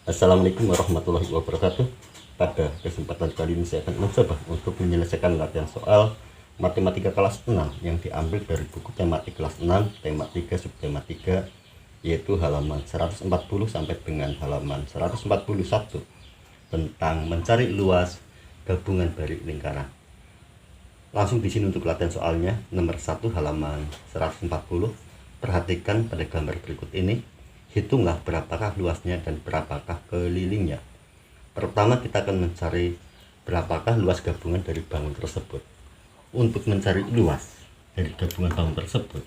Assalamualaikum warahmatullahi wabarakatuh. Pada kesempatan kali ini saya akan mencoba untuk menyelesaikan latihan soal matematika kelas 6 yang diambil dari buku tematik kelas 6 tema 3 subtema 3, yaitu halaman 140 sampai dengan halaman 141 tentang mencari luas gabungan dari lingkaran. Langsung di sini untuk latihan soalnya nomor 1 halaman 140. Perhatikan pada gambar berikut ini. Hitunglah berapakah luasnya dan berapakah kelilingnya. Pertama kita akan mencari berapakah luas gabungan dari bangun tersebut. Untuk mencari luas dari gabungan bangun tersebut,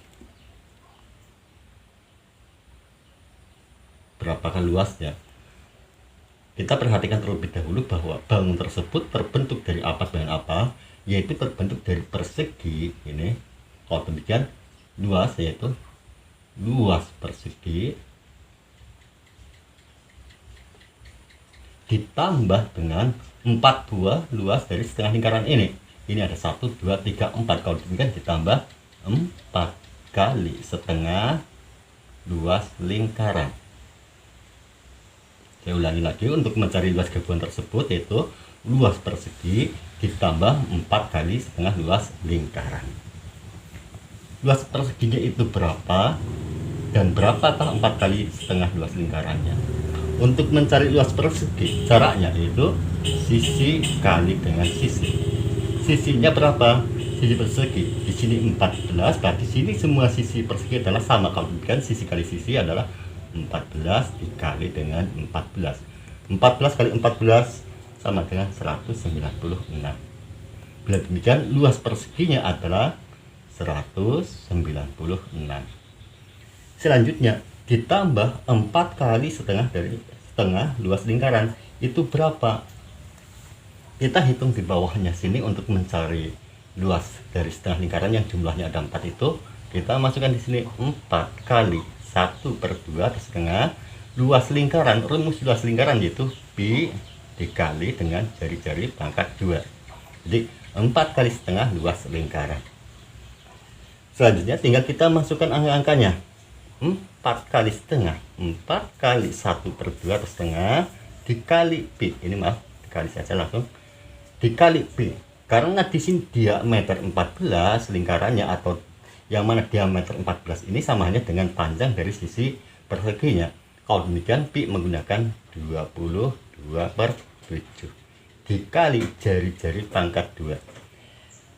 berapakah luasnya? Kita perhatikan terlebih dahulu bahwa bangun tersebut terbentuk dari apa dengan apa, yaitu terbentuk dari persegi ini. Kalau demikian luas yaitu luas persegi ditambah dengan 4 buah luas dari setengah lingkaran ini. Ini ada 1, 2, 3, 4. Kalau demikian ditambah 4 kali setengah luas lingkaran. Saya ulangi lagi, untuk mencari luas gabungan tersebut yaitu luas persegi ditambah 4 kali setengah luas lingkaran. Luas perseginya itu berapa dan berapakah 4 kali setengah luas lingkarannya? Untuk mencari luas persegi, caranya itu sisi kali dengan sisi. Sisinya berapa? Sisi persegi di sini 14, berarti sini semua sisi persegi adalah sama. Kalau demikian sisi kali sisi adalah 14 dikali dengan 14. 14 kali 14 sama dengan 196. Bila demikian luas perseginya adalah 196. Selanjutnya ditambah 4 kali setengah dari setengah luas lingkaran. Itu berapa? Kita hitung di bawahnya sini untuk mencari luas dari setengah lingkaran yang jumlahnya ada 4 itu. Kita masukkan di sini 4 kali 1/2 atau setengah luas lingkaran. Rumus luas lingkaran yaitu pi dikali dengan jari-jari pangkat 2. Jadi 4 kali setengah luas lingkaran. Selanjutnya tinggal kita masukkan angka-angkanya. 4 kali setengah, 4 kali 1/2 atau setengah dikali pi. Ini maaf, dikali saja langsung. Dikali pi. Karena di sini diameter 14 lingkarannya, atau yang mana diameter 14 ini sama halnya dengan panjang dari sisi perseginya. Kalau demikian pi menggunakan 22/7 dikali jari-jari pangkat 2.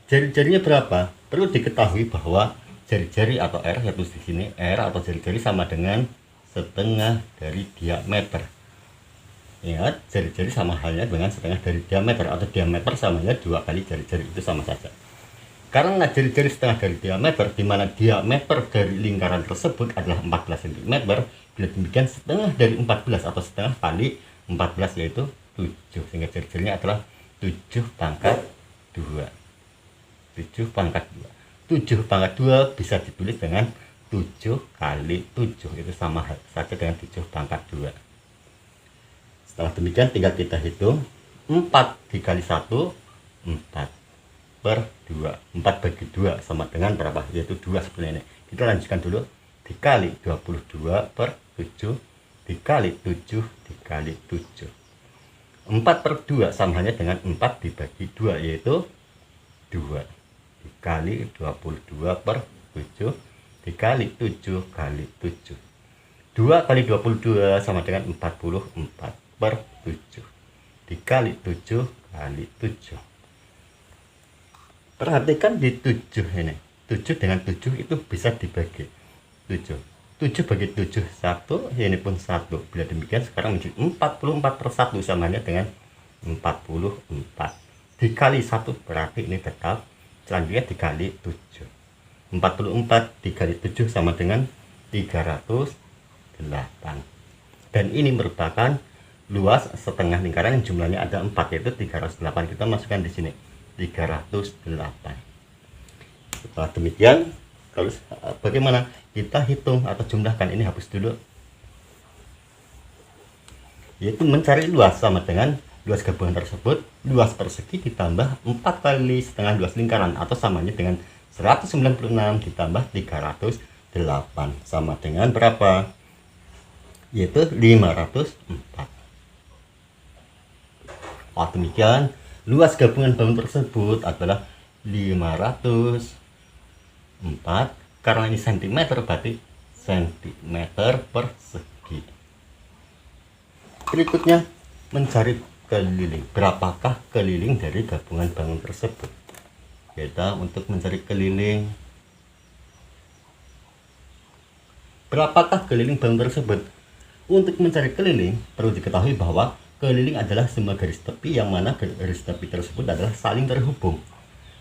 Jari-jarinya berapa? Perlu diketahui bahwa jari-jari atau R, yaitu di sini R atau jari-jari sama dengan setengah dari diameter. Ingat, jari-jari sama halnya dengan setengah dari diameter, atau diameter samanya 2 kali jari-jari, itu sama saja. Karena jari-jari setengah dari diameter, di mana diameter dari lingkaran tersebut adalah 14 cm, bila demikian setengah dari 14 atau setengah kali 14 yaitu 7, sehingga jari-jarinya adalah 7 pangkat 2. 7 pangkat 2. 7 pangkat 2 bisa ditulis dengan 7 kali 7, itu sama saja dengan 7 pangkat 2. Setelah demikian tinggal kita hitung 4 dikali 1, 4/2. 4 bagi 2 sama dengan berapa? Yaitu 2 seperti ini. Kita lanjutkan dulu, dikali 22/7 dikali 7 dikali 7. 4/2 sama halnya dengan 4 dibagi 2, yaitu 2 dikali 22/7 dikali 7 kali 7. 2 kali 22 sama dengan 44/7 dikali 7 kali 7. Perhatikan di 7 ini. 7 dengan 7 itu bisa dibagi 7. 7 bagi 7 1, ini pun 1. Bila demikian sekarang menjadi 44/1 sama dengan 44. Dikali 1 berarti ini tetap. Selanjutnya dikali 7. 44 dikali 7 sama dengan 308. Dan ini merupakan luas setengah lingkaran yang jumlahnya ada 4, yaitu 308. Kita masukkan di sini 308. Setelah demikian, kalau bagaimana kita hitung atau jumlahkan? Ini hapus dulu. Yaitu mencari luas sama dengan luas gabungan tersebut, luas persegi ditambah 4 kali setengah luas lingkaran, atau samanya dengan 196 ditambah 308 sama dengan berapa? Yaitu 504. Demikian, luas gabungan bangun tersebut adalah 504, karena ini cm berarti cm persegi. Berikutnya, mencari keliling. Berapakah keliling dari gabungan bangun tersebut? Kita untuk mencari keliling, berapakah keliling bangun tersebut? Untuk mencari keliling, perlu diketahui bahwa keliling adalah semua garis tepi yang mana garis tepi tersebut adalah saling terhubung.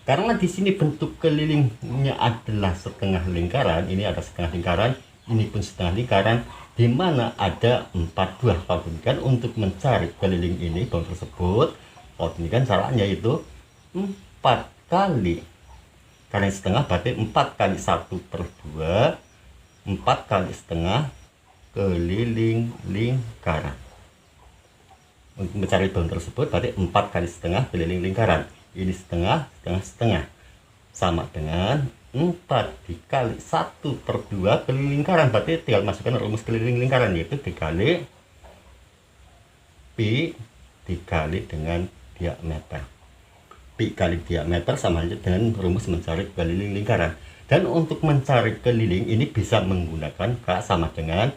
Karena di sini bentuk kelilingnya adalah setengah lingkaran, ini ada setengah lingkaran, ini pun setengah lingkaran, di mana ada 4 buah. Kalau demikian, untuk mencari keliling ini bangun tersebut, kalau demikian caranya itu 4 kali, karena setengah berarti 4 kali 1/2, 4 kali setengah keliling lingkaran. Untuk mencari bangun tersebut berarti 4 kali setengah keliling lingkaran. Ini setengah, setengah, setengah, sama dengan 4 dikali 1/2 keliling lingkaran. Berarti tinggal masukkan rumus keliling lingkaran, yaitu dikali pi dikali dengan diameter. Pi kali diameter sama aja dengan rumus mencari keliling lingkaran. Dan untuk mencari keliling ini bisa menggunakan K sama dengan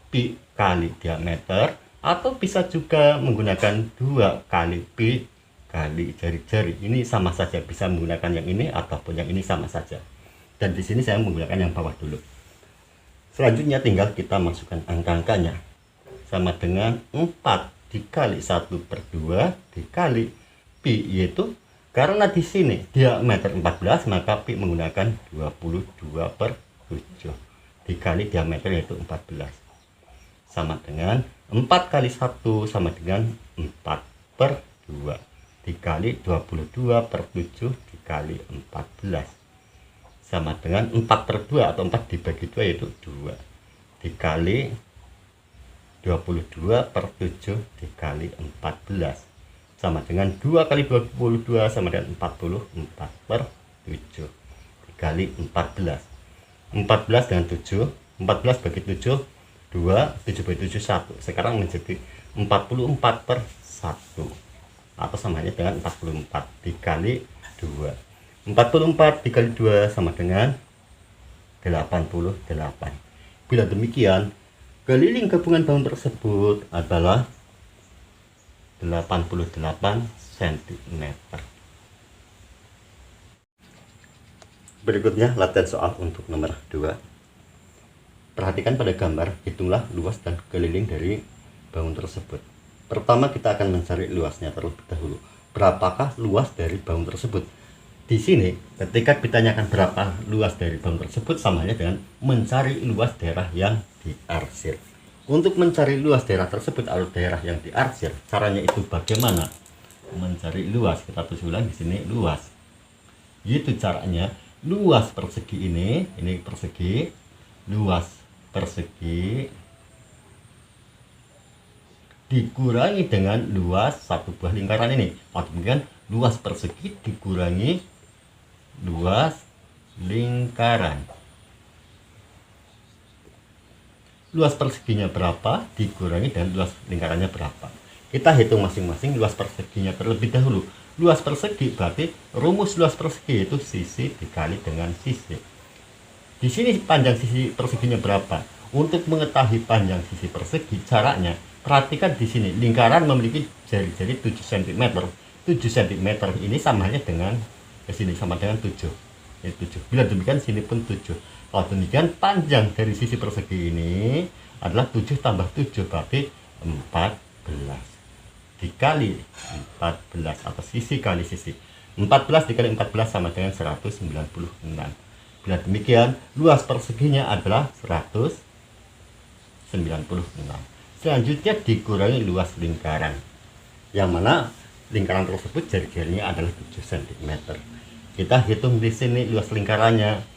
pi kali diameter, atau bisa juga menggunakan 2 kali pi kali jari-jari. Ini sama saja, bisa menggunakan yang ini ataupun yang ini sama saja. Dan di sini saya menggunakan yang bawah dulu. Selanjutnya tinggal kita masukkan angka-angkanya. Sama dengan 4 dikali 1/2 dikali pi, yaitu karena di sini diameter 14, maka pi menggunakan 22/7 dikali diameter yaitu 14. Sama dengan 4 kali 1 sama dengan 4/2 dikali 22/7 dikali 14, sama dengan 4/2 atau 4 dibagi 2 yaitu 2 dikali 22/7 dikali 14, sama dengan 2 kali 22 sama dengan 44/7 dikali 14. 14 dengan 7, 14 bagi 7 2, 7 bagi 7 1. Sekarang menjadi 44/1, atau samanya dengan 44 dikali 2. 44 dikali 2 sama dengan 88. Bila demikian, keliling gabungan bangun tersebut adalah 88 cm. Berikutnya latihan soal untuk nomor 2. Perhatikan pada gambar, hitunglah luas dan keliling dari bangun tersebut. Pertama kita akan mencari luasnya terlebih dahulu. Berapakah luas dari bangun tersebut? Di sini ketika ditanyakan berapa luas dari bangun tersebut, sama dengan mencari luas daerah yang diarsir. Untuk mencari luas daerah tersebut atau daerah yang diarsir, caranya itu bagaimana? Mencari luas, kita tulis ulang di sini luas. Itu caranya, luas persegi ini persegi, luas persegi dikurangi dengan luas satu buah lingkaran ini. Kemudian luas persegi dikurangi luas lingkaran. Luas perseginya berapa dikurangi dan luas lingkarannya berapa. Kita hitung masing-masing luas perseginya terlebih dahulu. Luas persegi berarti rumus luas persegi itu sisi dikali dengan sisi. Di sini panjang sisi perseginya berapa? Untuk mengetahui panjang sisi persegi, caranya perhatikan di sini lingkaran memiliki jari-jari 7 cm. 7 cm ini samanya dengan ke sini sama dengan 7. Ini 7. Bila demikian sini pun 7. Kalau demikian panjang dari sisi persegi ini adalah 7 tambah 7 berarti 14 dikali 14 atau sisi kali sisi. 14 dikali 14 sama dengan 196. Bila demikian luas perseginya adalah 196. Selanjutnya dikurangi luas lingkaran, yang mana lingkaran tersebut jari-jarinya adalah 7 cm. Kita hitung di sini luas lingkarannya.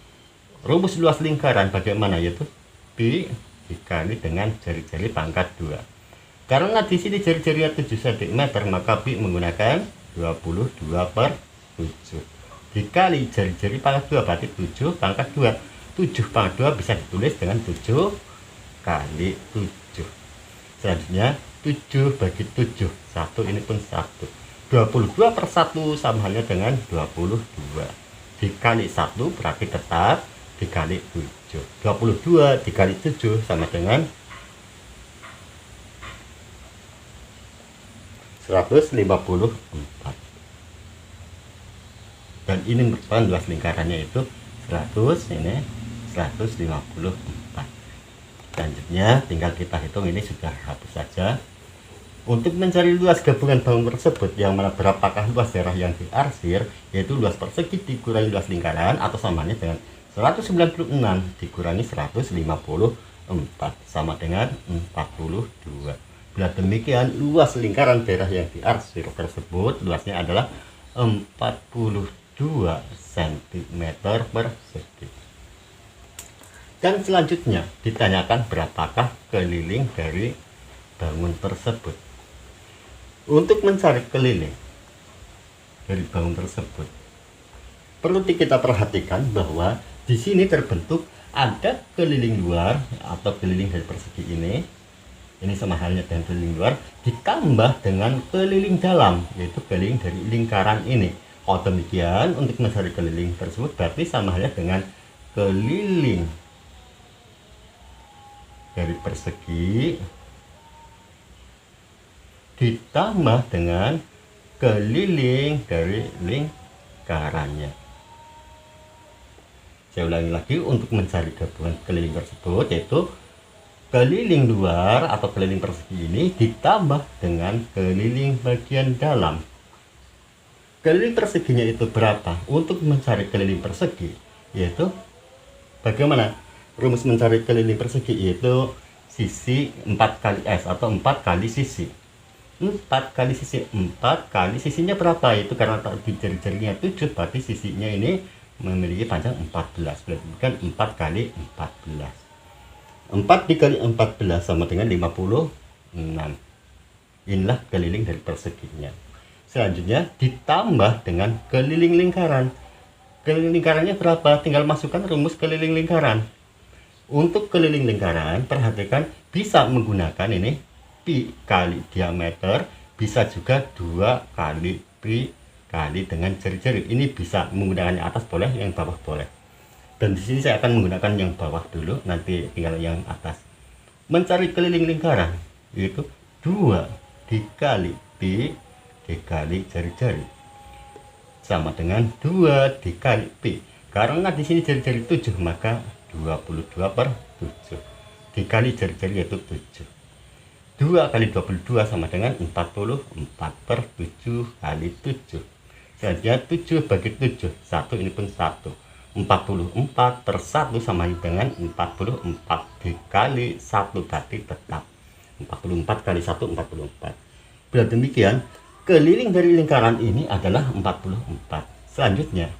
Rumus luas lingkaran bagaimana? Yaitu pi dikali dengan jari-jari pangkat 2. Karena di sini jari-jarinya 7 cm, maka pi menggunakan 22/7 dikali jari-jari pangkat 2 berarti 7 pangkat 2. 7 pangkat 2 bisa ditulis dengan 7 kali 7. Selanjutnya 7 bagi 7, 1 ini pun 1. 22/1 sama halnya dengan 22. Dikali 1 berarti tetap dikali 7. 22 dikali 7 sama dengan 154. Dan ini merupakan luas lingkarannya itu 100, ini 154. Selanjutnya tinggal kita hitung, ini sudah hapus saja. Untuk mencari luas gabungan bangun tersebut, yang mana berapakah luas daerah yang diarsir, yaitu luas persegi dikurangi luas lingkaran atau samanya dengan 196 dikurangi 154 sama dengan 42. Bila demikian, luas lingkaran daerah yang diarsir tersebut luasnya adalah 42 cm persegi. Dan selanjutnya ditanyakan berapakah keliling dari bangun tersebut. Untuk mencari keliling dari bangun tersebut, perlu kita perhatikan bahwa di sini terbentuk ada keliling luar atau keliling dari persegi ini sama halnya dengan keliling luar ditambah dengan keliling dalam, yaitu keliling dari lingkaran ini. Oh, demikian untuk mencari keliling tersebut berarti sama halnya dengan keliling dari persegi ditambah dengan keliling dari lingkarannya. Saya ulangi lagi, untuk mencari gabungan keliling tersebut yaitu keliling luar atau keliling persegi ini ditambah dengan keliling bagian dalam. Keliling perseginya itu berapa? Untuk mencari keliling persegi yaitu bagaimana? Rumus mencari keliling persegi yaitu sisi 4 kali S atau 4 kali sisi. 4 kali sisi, 4 kali sisinya berapa? Itu karena di jari-jarinya 7, berarti sisinya ini memiliki panjang 14. Berarti kan 4 kali 14. 4 dikali 14 sama dengan 56. Inilah keliling dari perseginya. Selanjutnya ditambah dengan keliling lingkaran. Keliling lingkarannya berapa? Tinggal masukkan rumus keliling lingkaran. Untuk keliling lingkaran, perhatikan bisa menggunakan ini pi kali diameter, bisa juga 2 kali pi kali dengan jari-jari. Ini bisa menggunakan yang atas boleh, yang bawah boleh. Dan di sini saya akan menggunakan yang bawah dulu, nanti tinggal yang atas. Mencari keliling lingkaran yaitu 2 dikali pi dikali jari-jari sama dengan 2 dikali pi. Karena di sini jari-jari 7, maka 22/7 dikali jari-jari yaitu 7. 2 kali 22 sama dengan 44/7 kali 7. Selanjutnya 7 bagi 7, 1 ini pun 1. 44/1 sama dengan 44 dikali 1, berarti tetap 44 kali 1 44. Bila demikian, keliling dari lingkaran ini adalah 44. Selanjutnya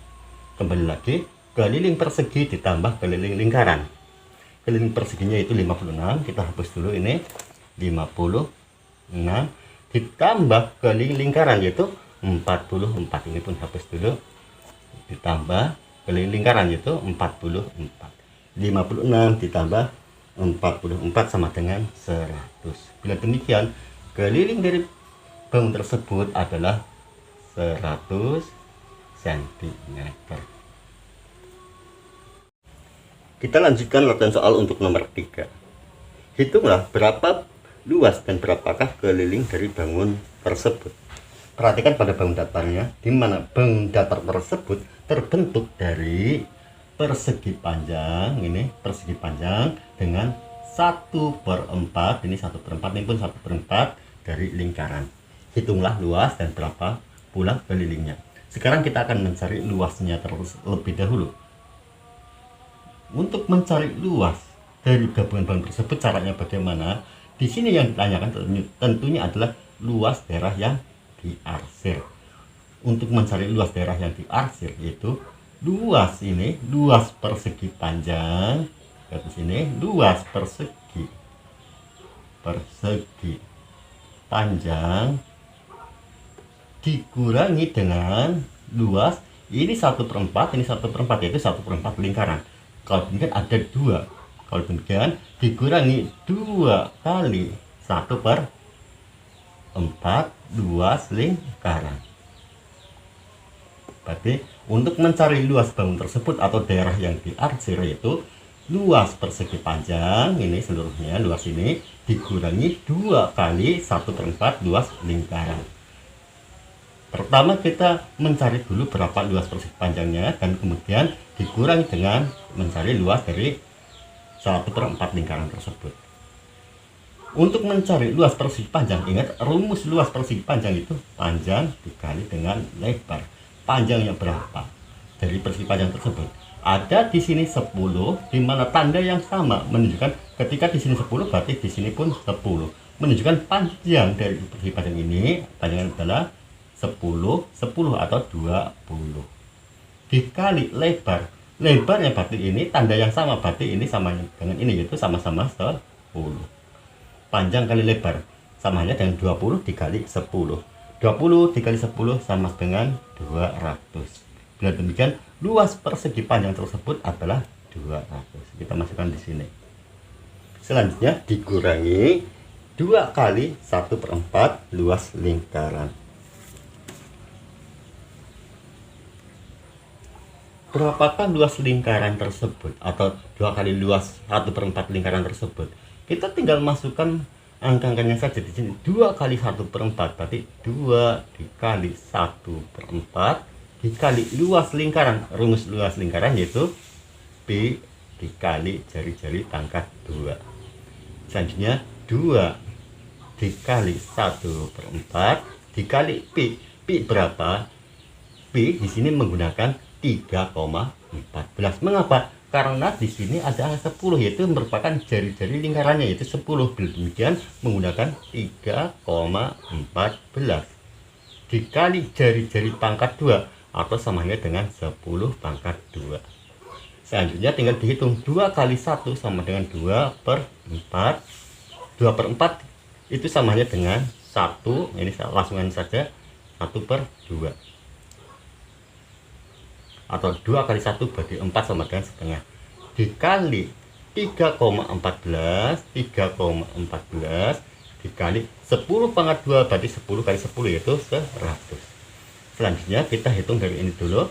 kembali lagi, keliling persegi ditambah keliling lingkaran. Keliling perseginya itu 56, kita hapus dulu ini 56 ditambah keliling lingkaran yaitu 44. Ini pun hapus dulu, ditambah keliling lingkaran yaitu 44. 56 ditambah 44 sama dengan 100. Bila demikian, keliling dari bangun tersebut adalah 100 cm. Kita lanjutkan latihan soal untuk nomor 3. Hitunglah berapa luas dan berapakah keliling dari bangun tersebut. Perhatikan pada bangun datarnya, di mana bangun datar tersebut terbentuk dari persegi panjang, ini persegi panjang dengan 1/4, ini 1/4, ini pun 1/4 dari lingkaran. Hitunglah luas dan berapa pula kelilingnya. Sekarang kita akan mencari luasnya terlebih dahulu. Untuk mencari luas dari gabungan bangun tersebut, caranya bagaimana? Di sini yang ditanyakan tentunya adalah luas daerah yang diarsir. Untuk mencari luas daerah yang diarsir yaitu luas ini, luas persegi panjang, ke sini luas persegi panjang dikurangi dengan luas ini 1/4, ini 1/4, yaitu 1/4 lingkaran. Kalau demikian ada 2. Kalau demikian dikurangi 2 kali 1/4, 4 luas lingkaran. Berarti untuk mencari luas bangun tersebut atau daerah yang diarsir itu luas persegi panjang ini seluruhnya, luas ini dikurangi 2 kali 1/4 luas lingkaran. Pertama kita mencari dulu berapa luas persegi panjangnya dan kemudian dikurangi dengan mencari luas dari 1/4 lingkaran tersebut. Untuk mencari luas persegi panjang, ingat rumus luas persegi panjang itu panjang dikali dengan lebar. Panjangnya berapa dari persegi panjang tersebut? Ada di sini 10, di mana tanda yang sama menunjukkan ketika di sini 10 berarti di sini pun 10. Menunjukkan panjang dari persegi panjang ini, panjangnya adalah 10 atau 20. Dikali lebar. Lebarnya berarti ini tanda yang sama, berarti ini sama dengan ini, yaitu sama-sama 10. Panjang kali lebar sama halnya dengan 20 dikali 10. 20 dikali 10 sama dengan 200. Bila demikian, luas persegi panjang tersebut adalah 200. Kita masukkan di sini. Selanjutnya dikurangi 2 kali 1/4 luas lingkaran. Berapakah luas lingkaran tersebut atau 2 kali luas 1/4 lingkaran tersebut? Kita tinggal masukkan angka-angkanya saja di sini. 2 kali 1/4 berarti 2 dikali 1/4 dikali luas lingkaran. Rumus luas lingkaran yaitu Pi dikali jari-jari pangkat 2. Selanjutnya 2 dikali 1/4 dikali Pi. Pi berapa? Pi di sini menggunakan 3,14. Mengapa? Karena di sini ada 10, yaitu merupakan jari-jari lingkarannya, yaitu 10. Bila demikian menggunakan 3,14 dikali jari-jari pangkat 2 atau samanya dengan 10 pangkat 2. Selanjutnya tinggal dihitung 2 kali 1 sama dengan 2/4. 2/4 itu samanya dengan 1. Ini langsungan saja 1/2. Atau 2 kali 1 bagi 4 sama dengan setengah. Dikali 3,14 dikali 10 pangkat 2 berarti 10 kali 10 yaitu 100. Selanjutnya kita hitung dari ini dulu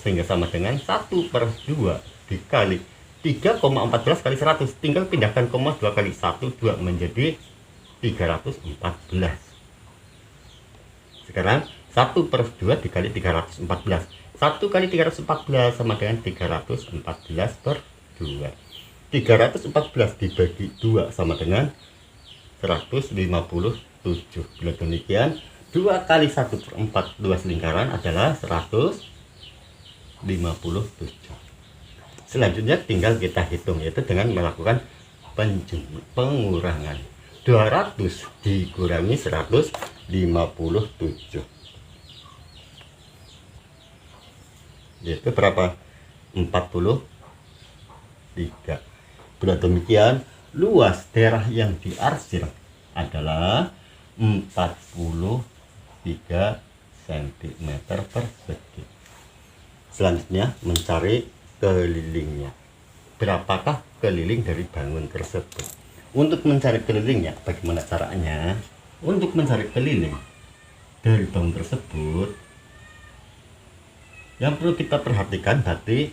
sehingga sama dengan 1/2 dikali 3,14 kali 100. Tinggal pindahkan koma 2 kali 1 2 menjadi 314. Sekarang 1/2 dikali 314. 1 kali 314 sama dengan 314/2. 314 dibagi 2 sama dengan 157. Bila demikian 2 kali 1/4 luas lingkaran adalah 157. Selanjutnya tinggal kita hitung, yaitu dengan melakukan pengurangan. 200 dikurangi 157 yaitu berapa? 43. Bila demikian luas daerah yang diarsir adalah 43 cm persegi. Selanjutnya mencari kelilingnya. Berapakah keliling dari bangun tersebut? Untuk mencari kelilingnya, bagaimana caranya? Untuk mencari keliling dari bangun tersebut, yang perlu kita perhatikan berarti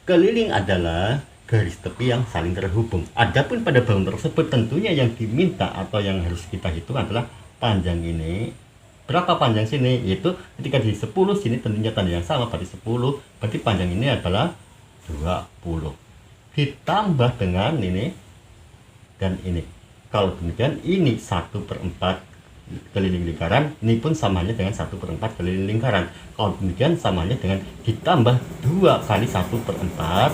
keliling adalah garis tepi yang saling terhubung. Adapun pada bangun tersebut tentunya yang diminta atau yang harus kita hitung adalah panjang ini. Berapa panjang sini? Yaitu ketika di 10 sini tentunya tanda yang sama berarti 10. Berarti panjang ini adalah 20. Ditambah dengan ini dan ini. Kalau demikian ini 1/4 keliling lingkaran, ini pun samanya dengan 1/4 keliling lingkaran. Kalau demikian samanya dengan ditambah 2 kali 1/4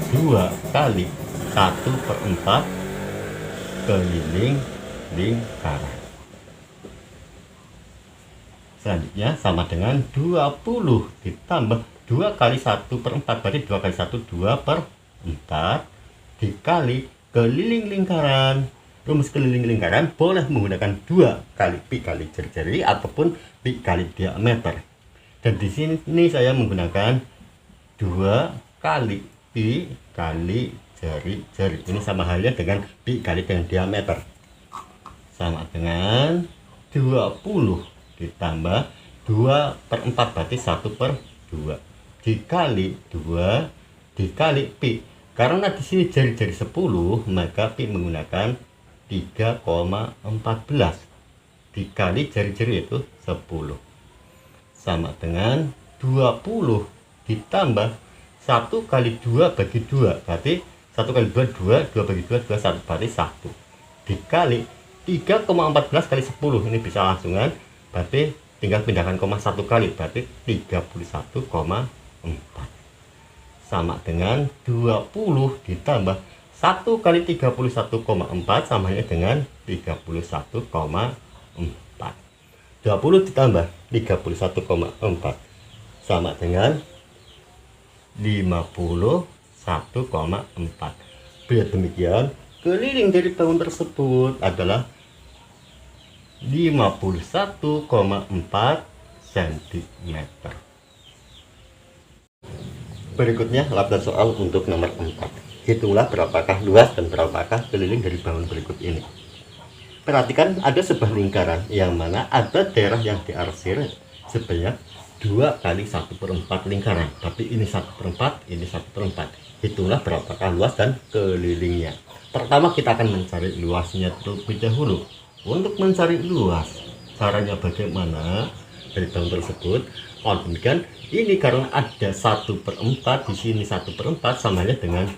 2 kali 1/4 keliling lingkaran. Selanjutnya sama dengan 20 ditambah 2 kali 1/4 berarti 2 kali 1 2/4 dikali keliling lingkaran. Rumus keliling lingkaran boleh menggunakan 2 kali pi kali jari-jari ataupun pi kali diameter. Dan di sini saya menggunakan 2 kali pi kali jari-jari. Ini sama halnya dengan pi kali dengan diameter. Sama dengan 20 ditambah 2/4 berarti 1/2 dikali 2 dikali pi. Karena di sini jari-jari 10, maka pi menggunakan 3,14 dikali jari-jari itu 10 sama dengan 20 ditambah 1 kali 2 bagi 2 berarti 1 kali 2 2, 2 bagi 2 2, 1 berarti 1 dikali 3,14 kali 10, ini bisa langsungan berarti tinggal pindahkan koma 1 kali berarti 31,4 sama dengan 20 ditambah 1 kali 31,4 samanya dengan 31,4. 20 ditambah 31,4 sama dengan 51,4. Bila demikian, keliling dari bangun tersebut adalah 51,4 cm. Berikutnya latihan soal untuk nomor 4. Hitunglah berapakah luas dan berapakah keliling dari bangun berikut ini. Perhatikan ada sebuah lingkaran yang mana ada daerah yang diarsir sebanyak 2 kali 1/4 lingkaran. Tapi ini 1/4, ini 1/4. Hitunglah berapakah luas dan kelilingnya. Pertama kita akan mencari luasnya terlebih dahulu. Untuk mencari luas, caranya bagaimana dari bangun tersebut? Kalau demikian, ini karena ada 1/4 di sini 1/4 samanya dengan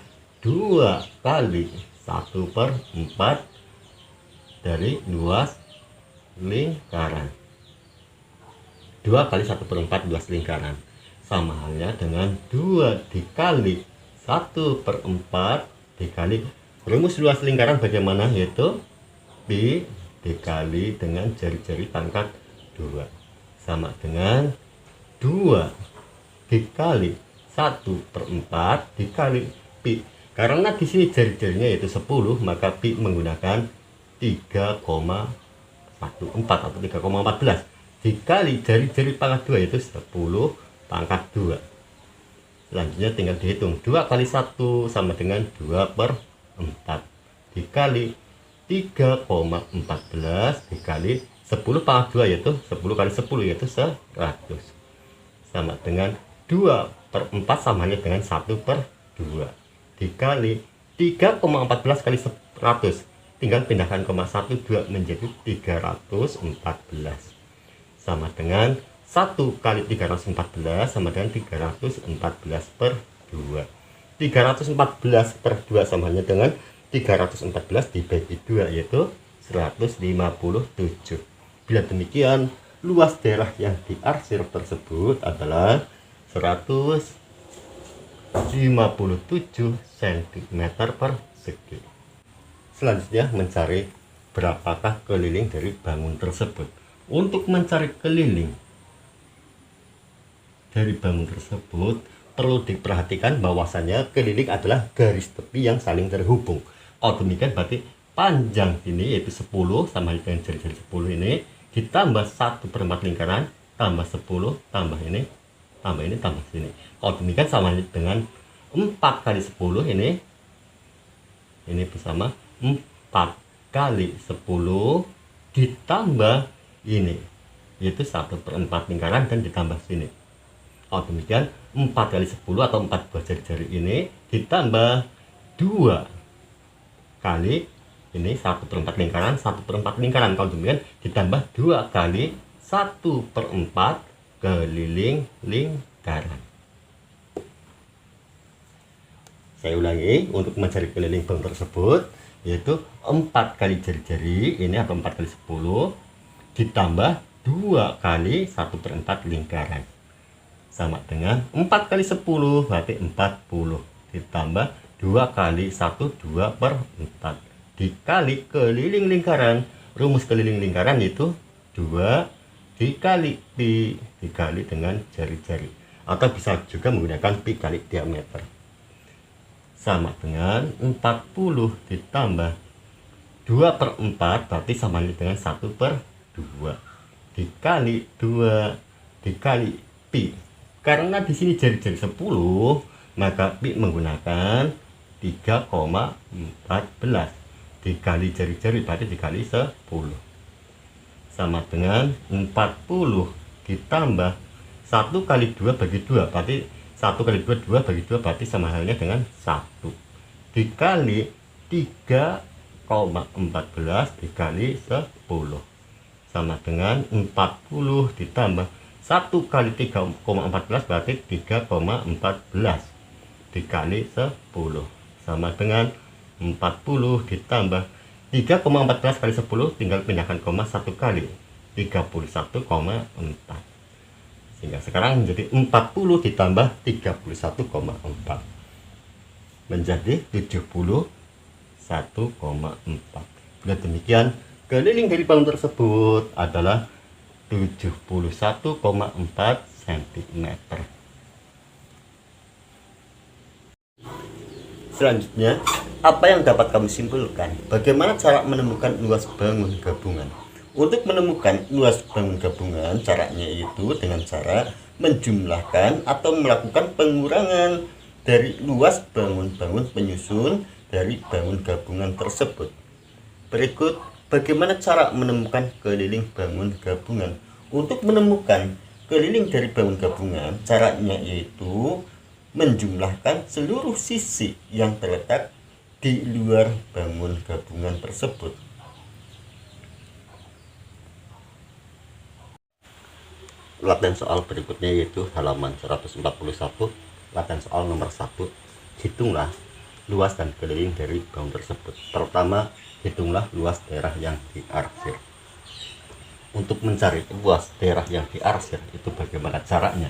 2 kali 1/4 dari luas lingkaran. 2 kali 1/4 luas lingkaran sama halnya dengan 2 dikali 1/4 dikali rumus luas lingkaran bagaimana, yaitu pi dikali dengan jari-jari pangkat 2 sama dengan 2 dikali 1/4 dikali pi. Karena di sini jari-jarinya yaitu 10, maka pi menggunakan 3,14 atau 3,14 dikali jari-jari pangkat 2 yaitu 10 pangkat 2. Selanjutnya tinggal dihitung 2 kali 1 sama dengan 2/4 dikali 3,14 dikali 10 pangkat 2 yaitu 10 kali 10 yaitu 100 sama dengan 2/4 samanya dengan 1/2 dikali 3,14 kali 100, tinggal pindahkan koma 1 2 menjadi 314 sama dengan 1 kali 314 sama dengan 314/2. 314/2 samanya dengan 314 dibagi 2 yaitu 157. Bila demikian, luas daerah yang diarsir tersebut adalah 157 cm persegi. Selanjutnya mencari berapakah keliling dari bangun tersebut. Untuk mencari keliling dari bangun tersebut perlu diperhatikan bahwasannya keliling adalah garis tepi yang saling terhubung. Kalau demikian berarti panjang ini yaitu 10 sama dengan jari-jari 10 ini ditambah 1/4 lingkaran tambah 10 tambah ini tambah sini. Kalau demikian sama dengan 4 kali 10 ini bersama 4 kali 10 ditambah ini yaitu 1/4 lingkaran dan ditambah sini. Kalau demikian 4 kali 10 atau 4 buah jari-jari ini ditambah 2 kali ini 1/4 lingkaran 1/4 lingkaran. Kalau demikian ditambah 2 kali 1/4 keliling lingkaran. Saya ulangi, untuk mencari keliling bangun tersebut yaitu 4 kali jari-jari ini atau 4 kali 10 ditambah 2 kali 1/4 lingkaran sama dengan 4 kali 10 berarti 40 ditambah 2 kali 1 2/4 dikali keliling lingkaran. Rumus keliling lingkaran itu 2 dikali pi dikali dengan jari-jari, atau bisa juga menggunakan pi kali diameter sama dengan 40 ditambah 2/4 berarti sama dengan 1/2 dikali 2 dikali pi. Karena di sini jari-jari 10, maka pi menggunakan 3,14 dikali jari-jari berarti dikali 10 sama dengan 40 ditambah 1 kali 2 bagi 2, berarti 1 kali 2, 2 bagi 2 berarti sama halnya dengan 1 dikali 3,14 dikali 10 sama dengan 40 ditambah 1 kali 3,14 berarti 3,14 dikali 10 sama dengan 40 ditambah 3,14 kali 10, tinggal pindahkan koma 1 kali 31,4, sehingga sekarang menjadi 40 ditambah 31,4 menjadi 71,4. Bila demikian, keliling dari bangun tersebut adalah 71,4 cm. Selanjutnya, apa yang dapat kamu simpulkan? Bagaimana cara menemukan luas bangun gabungan? Untuk menemukan luas bangun gabungan, caranya itu dengan cara menjumlahkan atau melakukan pengurangan dari luas bangun-bangun penyusun dari bangun gabungan tersebut. Berikut bagaimana cara menemukan keliling bangun gabungan. Untuk menemukan keliling dari bangun gabungan, caranya yaitu menjumlahkan seluruh sisi yang terletak di luar bangun gabungan tersebut. Latihan soal berikutnya yaitu halaman 141, latihan soal nomor 1. Hitunglah luas dan keliling dari bangun tersebut. Pertama, hitunglah luas daerah yang diarsir. Untuk mencari luas daerah yang diarsir itu bagaimana caranya?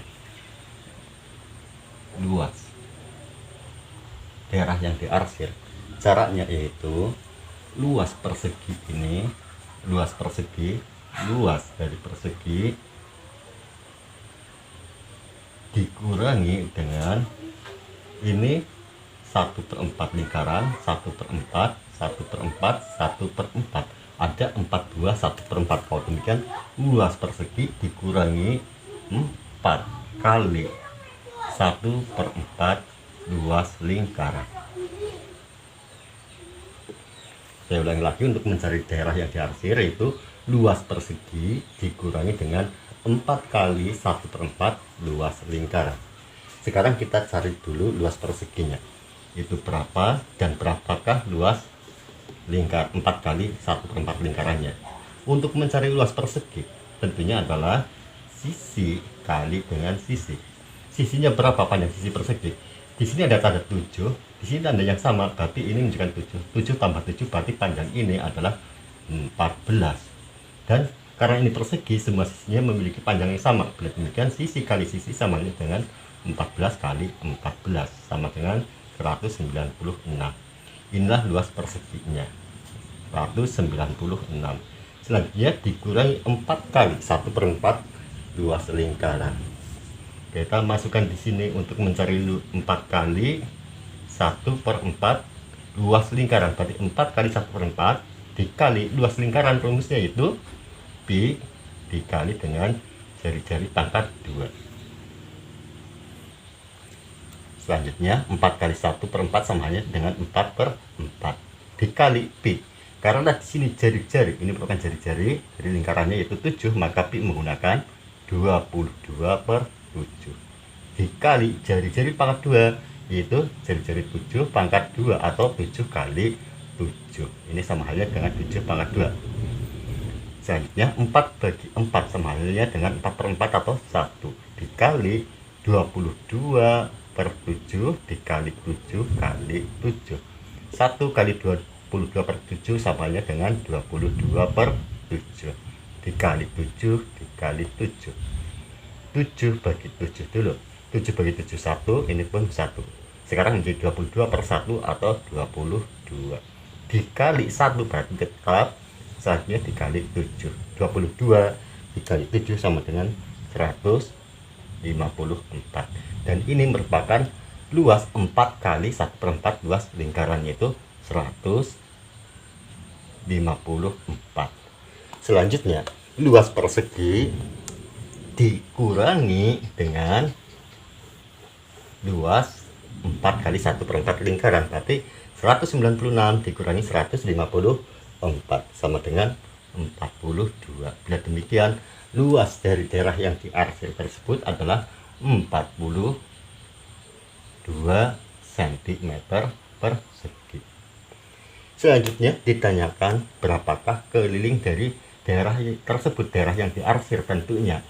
Luas daerah yang diarsir, caranya yaitu luas persegi ini, luas dari persegi dikurangi dengan ini 1/4 lingkaran, 1/4, 1/4, 1/4, ada 4 buah 1/4. Kalau demikian, luas persegi dikurangi 4 kali 1/4 luas lingkaran. Saya ulangi lagi, untuk mencari daerah yang diarsir yaitu luas persegi dikurangi dengan 4 kali 1/4 luas lingkaran. Sekarang kita cari dulu luas perseginya, itu berapa dan berapakah luas lingkar 4 kali 1/4 lingkarannya. Untuk mencari luas persegi tentunya adalah sisi kali dengan sisi. Sisinya berapa panjang sisi persegi? Di sini ada tanda 7, di sini tanda yang sama, berarti ini menunjukkan 7. 7 tambah 7 berarti panjang ini adalah 14. Dan karena ini persegi, semua sisinya memiliki panjang yang sama. Bila demikian, sisi kali sisi sama dengan 14 kali 14 sama dengan 196. Inilah luas perseginya, 196. Selanjutnya dikurangi 4 kali 1/4 luas lingkaran. Kita masukkan di sini untuk mencari 4 kali 1/4 luas lingkaran, berarti 4 kali 1/4 dikali luas lingkaran, rumusnya itu pi dikali dengan jari-jari pangkat 2. Selanjutnya 4 kali 1/4 sama halnya dengan 4/4 dikali pi. Karena di sini jari-jari ini merupakan jari-jari, jadi lingkarannya yaitu 7, maka pi menggunakan 22/7 dikali jari-jari pangkat 2 yaitu jari-jari 7 pangkat 2 atau 7 kali 7. Ini sama halnya dengan 7 pangkat 2. Selanjutnya 4 bagi 4 sama halnya dengan 4/4 atau 1 dikali 22/7 dikali 7 kali 7. 1 kali 22/7 sama halnya dengan 22/7 dikali 7 dikali 7. 7 bagi 7 dulu. 7 bagi 7 1, ini pun 1. Sekarang menjadi 22/1 atau 22. Dikali 1 berarti tetap, selanjutnya dikali 7. 22 dikali 7 sama dengan 154. Dan ini merupakan luas 4 kali 1/4 luas lingkaran, yaitu 154. Selanjutnya luas persegi dikurangi dengan luas 4 kali 1/4 lingkaran, berarti 196 dikurangi 154 sama dengan 42. Bila demikian, luas dari daerah yang diarsir tersebut adalah 42 cm persegi. Selanjutnya ditanyakan berapakah keliling dari daerah tersebut, daerah yang diarsir tentunya.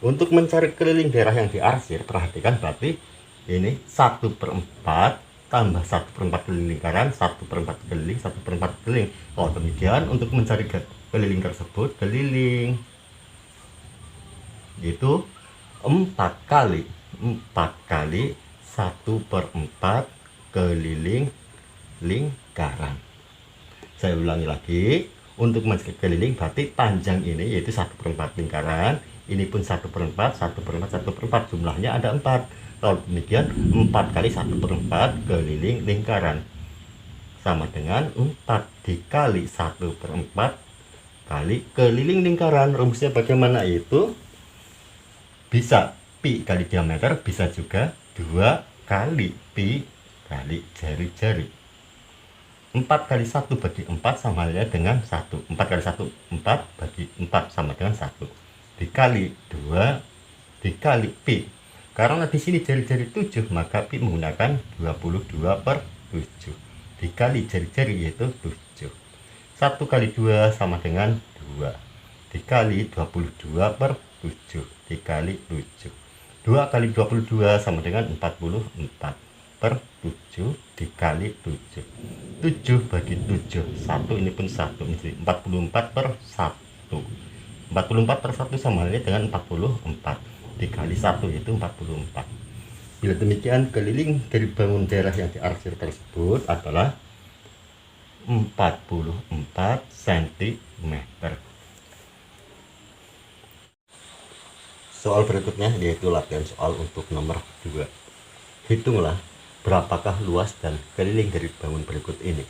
Untuk mencari keliling daerah yang diarsir, perhatikan berarti ini 1/4 tambah 1/4 keliling lingkaran, 1/4 keliling, 1/4 keliling. Kalau demikian, untuk mencari keliling tersebut, keliling itu 4 kali 1/4 keliling lingkaran. Saya ulangi lagi, untuk mencari keliling berarti panjang ini yaitu 1/4 lingkaran, ini pun 1/4, 1/4, 1/4, jumlahnya ada 4. Kalau demikian 4 kali 1/4 keliling lingkaran sama dengan 4 dikali 1/4 kali keliling lingkaran. Rumusnya bagaimana? Itu bisa pi kali diameter, bisa juga 2 kali pi kali jari-jari. 4 kali 1 bagi 4 sama halnya dengan 1. 4 kali 1, 4 bagi 4 sama dengan 1. Dikali 2 dikali pi. Karena di sini jari-jari 7, maka pi menggunakan 22/7. Dikali jari-jari yaitu 7. 1 kali 2 sama dengan 2. Dikali 22/7 dikali 7. 2 kali 22 sama dengan 44/7 dikali 7. 7 bagi 7, 1 ini pun 1, menjadi 44/1. 44/1 sama halnya dengan 44 dikali 1 yaitu 44. Bila demikian, keliling dari bangun daerah yang diarsir tersebut adalah 44 cm. Soal berikutnya yaitu latihan soal untuk nomor 2. Hitunglah berapakah luas dan keliling dari bangun berikut ini.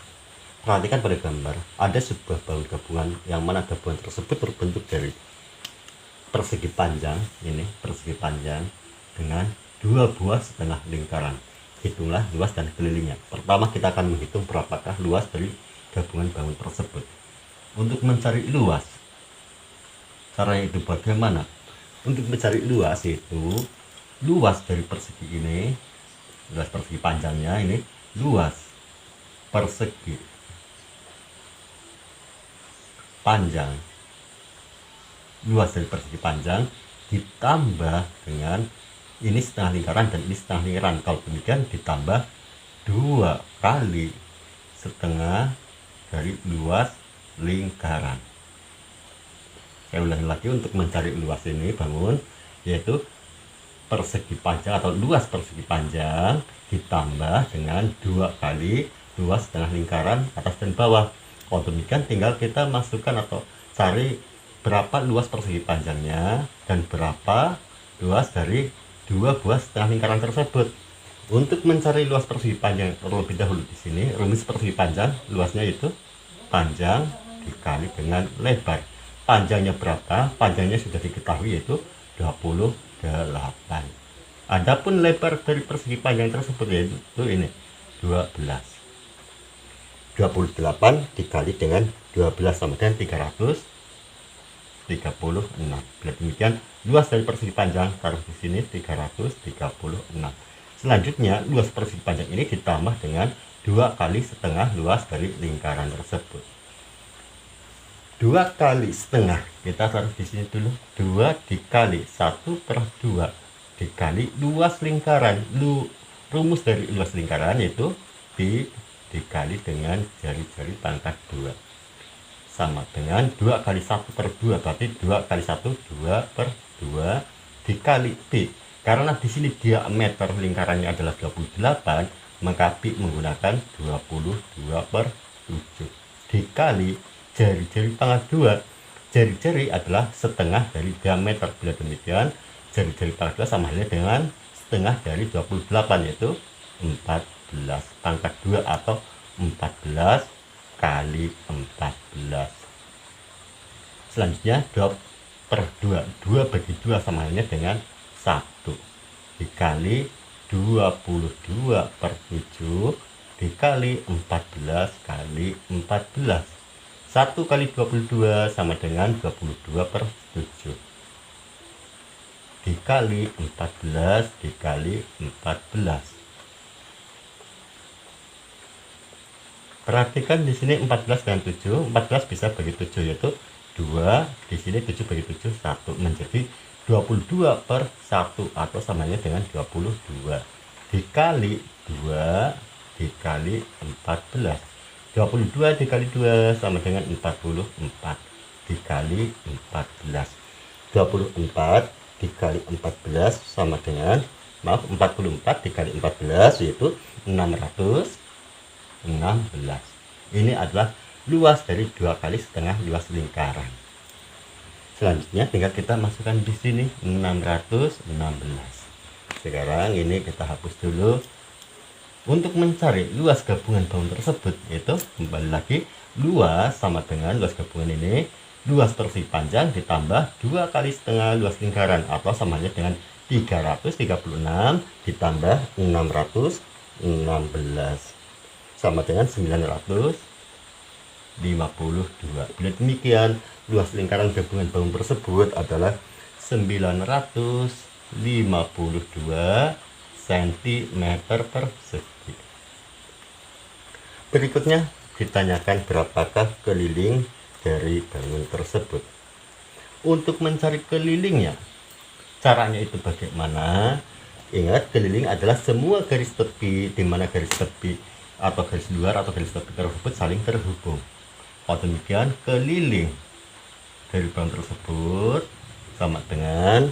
Perhatikan pada gambar, ada sebuah bangun gabungan yang mana gabungan tersebut berbentuk dari persegi panjang, ini persegi panjang dengan 2 buah setengah lingkaran. Hitunglah luas dan kelilingnya. Pertama kita akan menghitung berapakah luas dari gabungan bangun tersebut. Untuk mencari luas, caranya itu bagaimana? Untuk mencari luas itu, luas dari persegi ini, luas persegi panjangnya ini, luas persegi panjang, luas dari persegi panjang ditambah dengan ini setengah lingkaran dan ini setengah lingkaran. Kalau demikian ditambah 2 kali setengah dari luas lingkaran. Saya ulangi lagi, untuk mencari luas ini bangun yaitu persegi panjang atau luas persegi panjang ditambah dengan 2 kali luas setengah lingkaran atas dan bawah. Kalau demikian tinggal kita masukkan atau cari berapa luas persegi panjangnya dan berapa luas dari 2 buah setengah lingkaran tersebut. Untuk mencari luas persegi panjang terlebih dahulu, di sini rumus persegi panjang, luasnya itu panjang dikali dengan lebar. Panjangnya berapa? Panjangnya sudah diketahui yaitu 28. Adapun lebar dari persegi panjang tersebut yaitu ini 12. 28 dikali dengan 12 sama dengan 336. Bila demikian, luas dari persegi panjang taruh di sini 336. Selanjutnya, luas persegi panjang ini ditambah dengan 2 kali setengah luas dari lingkaran tersebut. 2 kali setengah, kita taruh di sini dulu, 2 dikali 1/2 dikali luas lingkaran. Rumus dari luas lingkaran yaitu pi dikali dengan jari-jari pangkat 2 sama dengan 2 kali 1/2, berarti 2 kali 1, 2/2 dikali pi. Karena di sini diameter lingkarannya adalah 28, maka pi menggunakan 22/7 dikali jari-jari pangkat 2. Jari-jari adalah setengah dari diameter. Bila demikian, jari-jari pangkat 2 sama halnya dengan setengah dari 28 yaitu 14 pangkat 2 atau 14 kali 14. Selanjutnya 2/2, 2 bagi 2 sama halnya dengan 1 dikali 22/7 dikali 14 kali 14. 1 kali 22 sama dengan 22/7. Dikali 14 dikali 14. Perhatikan di sini 14 dan 7. 14 bisa bagi 7 yaitu 2. Di sini 7 bagi 7 1 menjadi 22/1 atau samanya dengan 22. Dikali 2 dikali 14. 22 dikali 2 sama dengan 44 dikali 14. 24 dikali 14 sama dengan 44 dikali 14 yaitu 616. Ini adalah luas dari 2,5 luas lingkaran. Selanjutnya tinggal kita masukkan di sini 616. Sekarang ini kita hapus dulu. Untuk mencari luas gabungan bangun tersebut, yaitu kembali lagi luas sama dengan luas gabungan ini, luas persegi panjang ditambah 2,5 luas lingkaran atau samanya dengan 336 ditambah 616 sama dengan 952. Bila demikian, luas lingkaran gabungan bangun tersebut adalah 952 cm persegi. Berikutnya ditanyakan berapakah keliling dari bangun tersebut. Untuk mencari kelilingnya, caranya itu bagaimana? Ingat, keliling adalah semua garis tepi di mana garis tepi atau garis luar atau garis tepi tersebut saling terhubung. Kalau demikian, keliling dari bangun tersebut sama dengan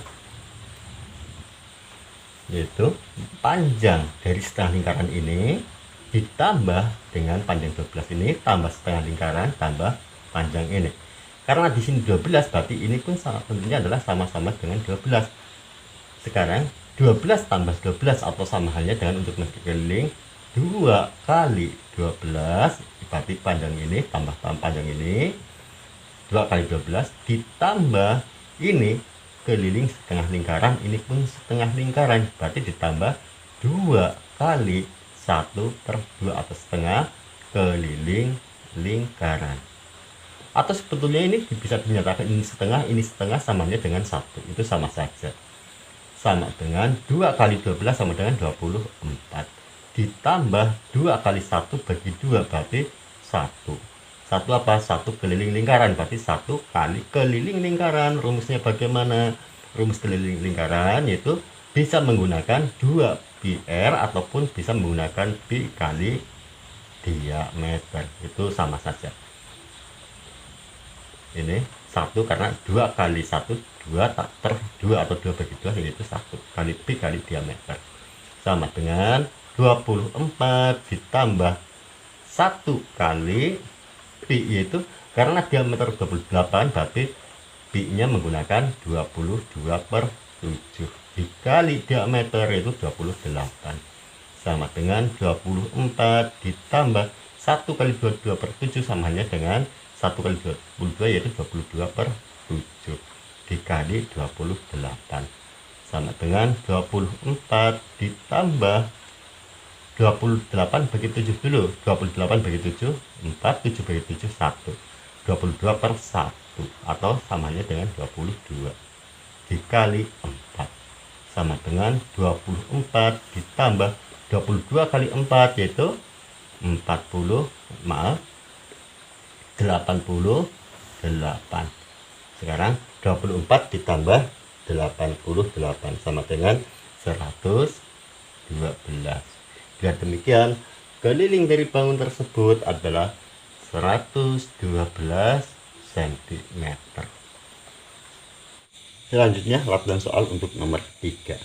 yaitu panjang dari setengah lingkaran ini ditambah dengan panjang 12 ini tambah setengah lingkaran tambah panjang ini. Karena di sini 12 berarti ini pun tentunya adalah sama-sama dengan 12. Sekarang 12 tambah 12 atau sama halnya dengan untuk mengeliling 2 kali 12 berarti panjang ini tambah panjang ini 2 kali 12 ditambah ini keliling setengah lingkaran, ini pun setengah lingkaran berarti ditambah 2 kali 1/2 atau setengah keliling lingkaran. Atau sebetulnya ini bisa dinyatakan ini setengah samanya dengan 1, itu sama saja, sama dengan 2 kali 12 sama dengan 24 ditambah 2 kali 1 bagi 2 berarti 1 apa? 1 keliling lingkaran berarti 1 kali keliling lingkaran. Rumusnya bagaimana? Rumus keliling lingkaran yaitu bisa menggunakan 2 pi r ataupun bisa menggunakan pi kali diameter, itu sama saja. Ini 1 karena 2 kali 1 2/2 atau 2 bagi 2 yaitu 1 kali pi kali diameter sama dengan 24 ditambah 1 kali pi, yaitu karena diameter 28 berarti pi nya menggunakan 22/7 dikali diameter itu 28 sama dengan 24 ditambah 1 kali 22/7 sama halnya dengan 1 kali 22 yaitu 22/7 dikali 28 sama dengan 24 ditambah 28 bagi 7 dulu. 28 bagi 7 4, 7 bagi 7 1, 22/1 atau samanya dengan 22 dikali 4 sama dengan 24 ditambah 22 kali 4 yaitu 88. Sekarang 24 ditambah 88 sama dengan 112. Bila demikian, keliling dari bangun tersebut adalah 112 cm. Selanjutnya, lakukan soal untuk nomor 3.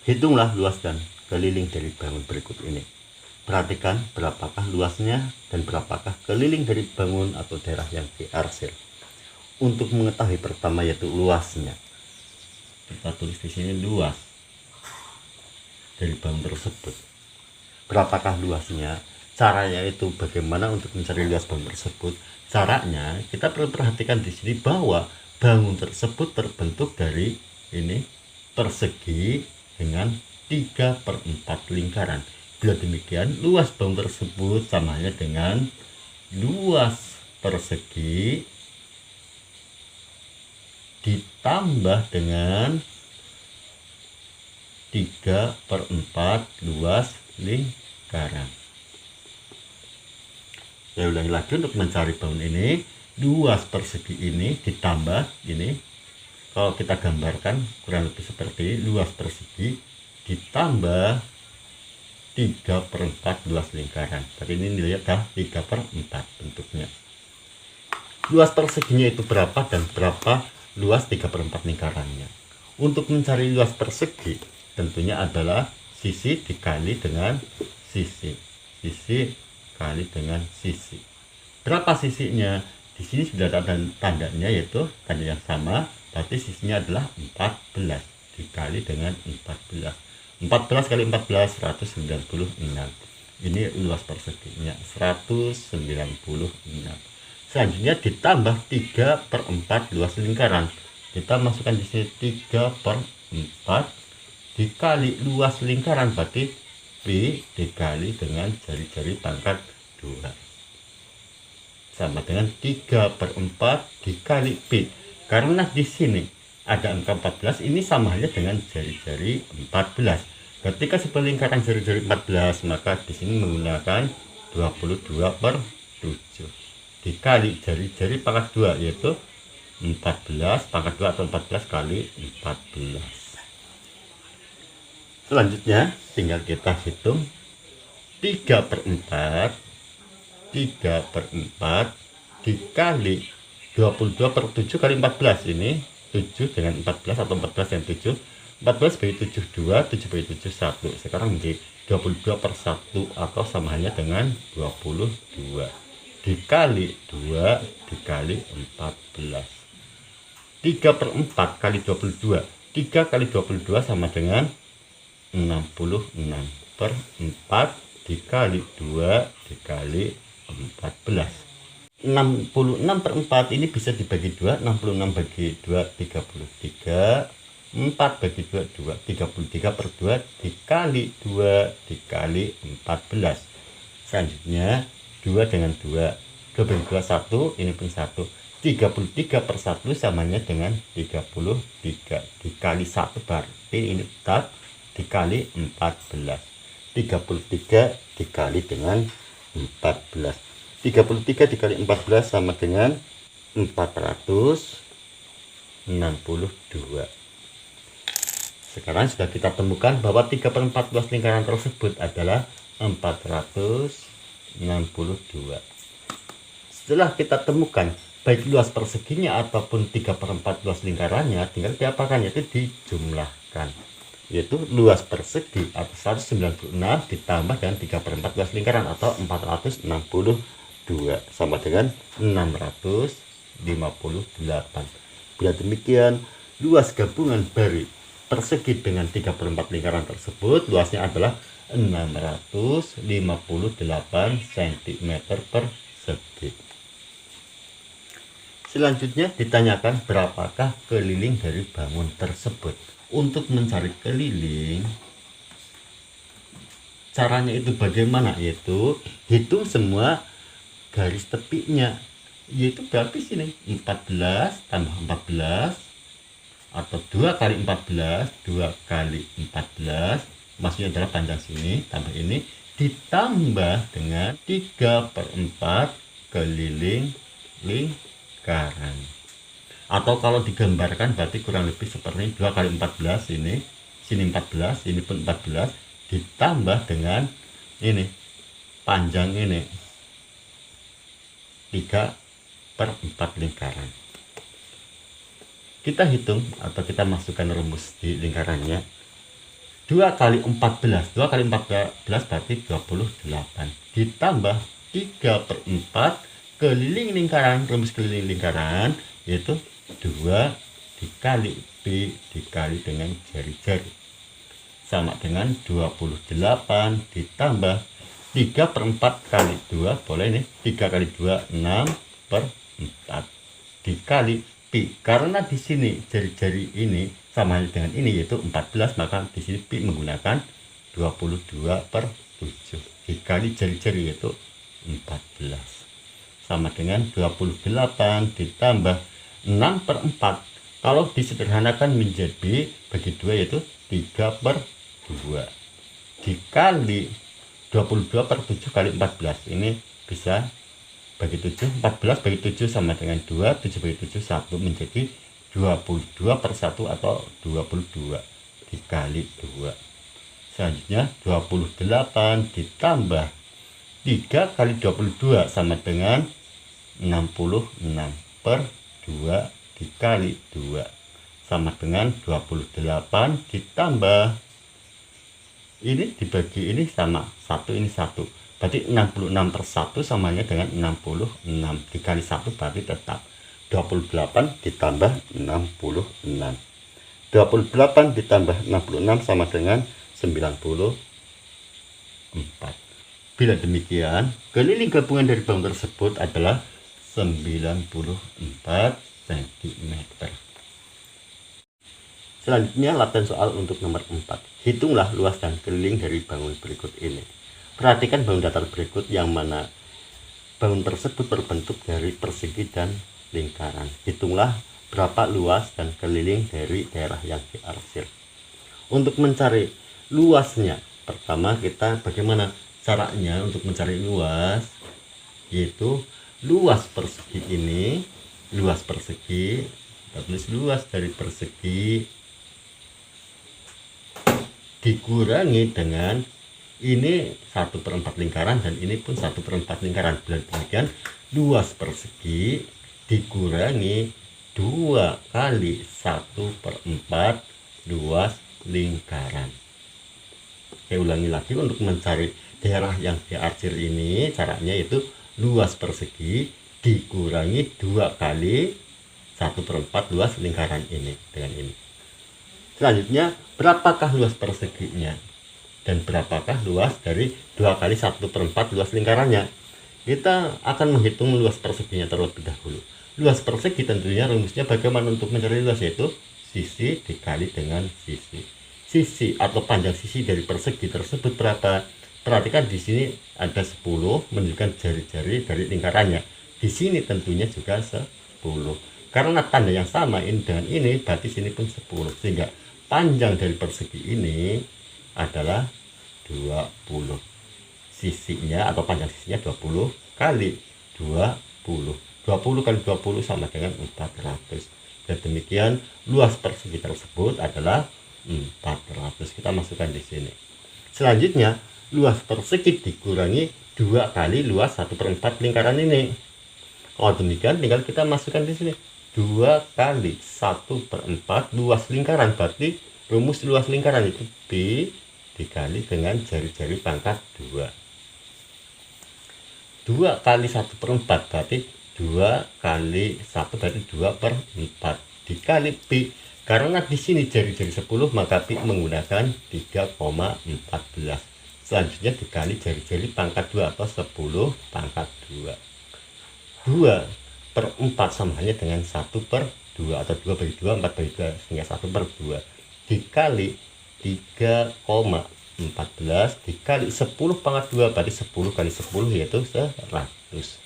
Hitunglah luas dan keliling dari bangun berikut ini. Perhatikan berapakah luasnya dan berapakah keliling dari bangun atau daerah yang diarsir. Untuk mengetahui pertama yaitu luasnya, kita tulis di sini luas dari bangun tersebut. Berapakah luasnya? Caranya itu bagaimana untuk mencari luas bangun tersebut? Caranya kita perlu perhatikan di sini bahwa bangun tersebut terbentuk dari ini persegi dengan 3/4 lingkaran. Bila demikian, luas bangun tersebut sama halnya dengan luas persegi ditambah dengan 3/4 luas lingkaran. Saya ulangi lagi untuk mencari bangun ini. Luas persegi ini ditambah ini, kalau kita gambarkan kurang lebih seperti luas persegi ditambah 3/4 luas lingkaran. Tapi ini dilihat dah 3/4 bentuknya. Luas perseginya itu berapa dan berapa luas 3/4 lingkarannya. Untuk mencari luas persegi tentunya adalah sisi dikali dengan sisi. Sisi kali dengan sisi. Berapa sisinya? Di sini sudah ada tandanya, yaitu tanda yang sama, berarti sisinya adalah 14 dikali dengan 14. 14 kali 14 196. Ini luas perseginya 196. Selanjutnya ditambah 3/4 luas lingkaran. Kita masukkan di sini 3/4 dikali luas lingkaran, berarti P dikali dengan jari-jari pangkat 2 sama dengan 3/4 dikali P. Karena di sini ada angka 14, ini sama halnya dengan jari-jari 14. Ketika sebuah lingkaran jari-jari 14, maka di sini menggunakan 22/7 dikali jari-jari pangkat 2, yaitu 14 pangkat 2 atau 14 kali 14. Selanjutnya tinggal kita hitung 3/4 dikali 22/7 kali 14. Ini 7 dengan 14 atau 14 dan 7. 14 bagi 7 2, 7 bagi 7 1. Sekarang menjadi 22/1 atau sama halnya dengan 22 dikali 2 dikali 14. 3/4 kali 22. 3 kali 22 sama dengan 66/4 dikali 2 dikali 14. 66/4 ini bisa dibagi 2. 66 bagi 2 33. 4 bagi 2 2. 33/2 dikali 2 dikali 14. Selanjutnya 2 dengan 2. 2 bagi 2 1. Ini pun 1. 33/1 samanya dengan 33 dikali 1, berarti ini tetap dikali 14. 33 dikali dengan 14. 33 dikali 14 sama dengan 462. Sekarang sudah kita temukan bahwa 3/4 luas lingkaran tersebut adalah 462. Setelah kita temukan baik luas perseginya ataupun 3/4 luas lingkarannya, tinggal diapakan, yaitu dijumlahkan, yaitu luas persegi atau 196 ditambah dengan 3/4 luas lingkaran atau 462 sama dengan 658. Bila demikian, luas gabungan dari persegi dengan 3/4 lingkaran tersebut luasnya adalah 658 cm persegi. Selanjutnya ditanyakan berapakah keliling dari bangun tersebut. Untuk mencari keliling, caranya itu bagaimana? Yaitu hitung semua garis tepinya, yaitu berarti sini 14 tambah 14 atau 2 kali 14, 2 kali 14, maksudnya adalah panjang sini tambah ini ditambah dengan 3/4 keliling lingkaran. Atau kalau digambarkan berarti kurang lebih seperti 2 kali 14, ini sini 14, ini pun 14 ditambah dengan ini panjang ini 3/4 lingkaran. Kita hitung atau kita masukkan rumus di lingkarannya. 2 kali 14, 2 kali 14 berarti 28 ditambah 3/4 keliling lingkaran. Rumus keliling lingkaran yaitu 2 dikali P dikali dengan jari-jari sama dengan 28 ditambah 3/4 kali 2, boleh nih, 3 kali 2 6/4 dikali Pi. Karena di sini jari-jari ini sama dengan ini yaitu 14, maka di sini Pi menggunakan 22/7 dikali jari-jari yaitu 14 sama dengan 28 ditambah 6/4. Kalau disederhanakan menjadi bagi 2 yaitu 3/2 dikali 22/7 kali 14. Ini bisa bagi 7, 14 bagi 7 sama dengan 2, 7 bagi 7 1, menjadi 22/1 atau 22 dikali 2. Selanjutnya 28 ditambah 3 kali 22 sama dengan 66/2 dikali 2 sama dengan 28 ditambah ini dibagi ini sama 1, ini 1, berarti 66/1 samanya dengan 66 dikali 1 berarti tetap 28 ditambah 66. 28 ditambah 66 sama dengan 94. Bila demikian, keliling gabungan dari bangun tersebut adalah 94 cm. Selanjutnya latihan soal untuk nomor 4. Hitunglah luas dan keliling dari bangun berikut ini. Perhatikan bangun datar berikut yang mana bangun tersebut berbentuk dari persegi dan lingkaran. Hitunglah berapa luas dan keliling dari daerah yang diarsir. Untuk mencari luasnya, pertama kita bagaimana caranya untuk mencari luas, yaitu luas persegi ini, luas persegi, kita tulis luas dari persegi dikurangi dengan ini 1/4 lingkaran dan ini pun 1/4 lingkaran. Bila demikian, luas persegi dikurangi 2 kali 1/4 luas lingkaran. Saya ulangi lagi, untuk mencari daerah yang diarsir ini caranya itu luas persegi dikurangi 2 kali 1/4 luas lingkaran ini dengan ini. Selanjutnya, berapakah luas perseginya dan berapakah luas dari 2 kali 1/4 luas lingkarannya? Kita akan menghitung luas perseginya terlebih dahulu. Luas persegi tentunya rumusnya bagaimana untuk mencari luas, yaitu sisi dikali dengan sisi. Sisi atau panjang sisi dari persegi tersebut berapa? Perhatikan di sini ada 10 menunjukkan jari-jari dari lingkarannya. Di sini tentunya juga 10. Karena tanda yang sama ini dengan ini, berarti sini pun 10. Sehingga panjang dari persegi ini adalah 20. Sisinya atau panjang sisinya 20 kali 20. 20 kali 20 sama dengan 400. Dan demikian luas persegi tersebut adalah 400. Kita masukkan di sini. Selanjutnya, luas persegi dikurangi 2 kali luas 1/4 lingkaran ini. Kalau demikian tinggal kita masukkan di sini 2 kali 1/4 luas lingkaran, berarti rumus luas lingkaran itu B dikali dengan jari-jari pangkat 2. 2 kali 1/4 berarti 2 kali 1 berarti 2/4 dikali Pi. Karena di sini jari-jari 10 maka Pi menggunakan 3,14. Selanjutnya dikali jari-jari pangkat 2 atau 10 pangkat 2. 2/4 sama halnya dengan 1/2 atau 2 bagi 2, 4 bagi 2 sehingga 1/2 dikali 3,14 dikali 10 pangkat 2 berarti 10 kali 10 yaitu 100.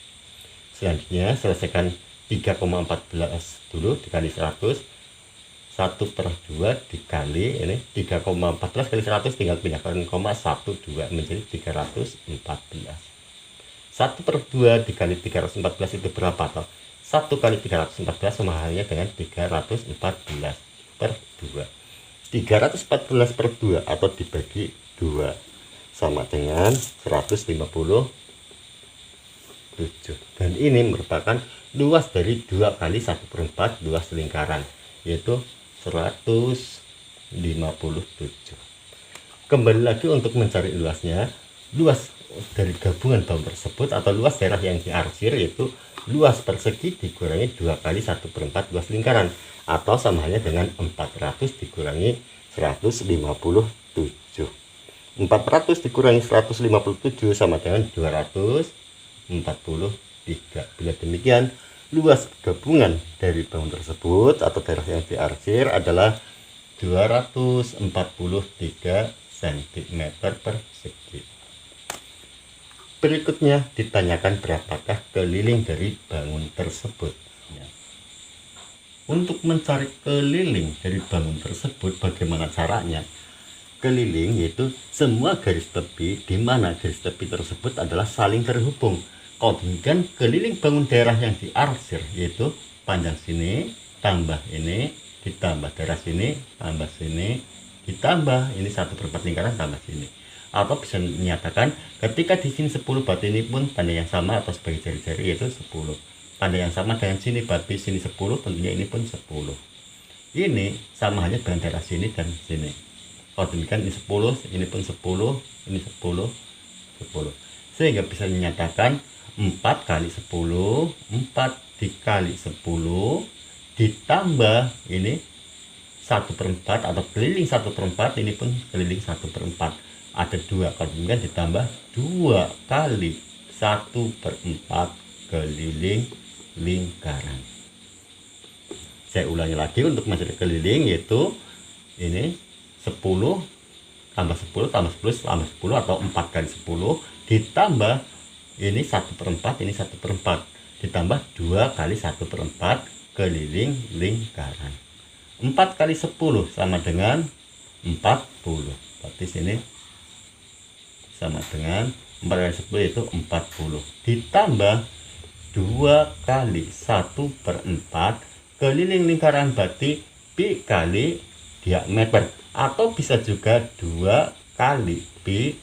Selanjutnya selesaikan 3,14 dulu dikali 100. 1/2 dikali ini 3,14 kali 100 tinggal pindahkan 0,12 menjadi 314. 1/2 dikali 314 itu berapa? Atau 1 kali 314 sama halnya dengan 314/2. 314/2 atau dibagi 2 sama dengan 157. Dan ini merupakan luas dari 2 kali 1/4 luas lingkaran, yaitu 157. Kembali lagi untuk mencari luasnya, luas dari gabungan bangun tersebut atau luas daerah yang diarsir yaitu luas persegi dikurangi 2 kali 1/4 luas lingkaran, atau sama halnya dengan 400 dikurangi 157. 400 dikurangi 157 sama dengan 243. Bila demikian, luas gabungan dari bangun tersebut atau daerah yang diarsir adalah 243 cm persegi. P Berikutnya ditanyakan berapakah keliling dari bangun tersebut. Ya. Untuk mencari keliling dari bangun tersebut, bagaimana caranya? Keliling yaitu semua garis tepi di mana garis tepi tersebut adalah saling terhubung. Kalau demikian keliling bangun daerah yang diarsir yaitu panjang sini tambah ini ditambah daerah sini tambah sini ditambah ini 1/4 lingkaran tambah sini. Atau bisa menyatakan ketika di sini 10 berarti ini pun tanda yang sama atau sebagai jari-jari yaitu 10. Tanda yang sama dengan sini berarti sini 10, tentunya ini pun 10. Ini sama halnya dengan daerah sini dan sini. Kalau demikian ini 10, ini pun 10, ini 10, 10. Sehingga bisa dinyatakan 4 kali 10, 4 dikali 10 ditambah ini 1/4 atau keliling 1/4, ini pun keliling 1/4. Ada 2, kalau demikian ditambah 2 kali 1/4 keliling lingkaran. Saya ulangi lagi untuk mencari keliling yaitu ini 10 tambah 10 tambah 10 tambah 10 atau 4 kali 10 ditambah ini 1/4 ini 1/4 ditambah 2 kali 1/4 keliling lingkaran. 4 kali 10 sama dengan 40. Berarti sini sama dengan 4 kali 10 itu 40 ditambah 2 kali 1/4 keliling lingkaran berarti pi kali diameter, atau bisa juga 2 kali pi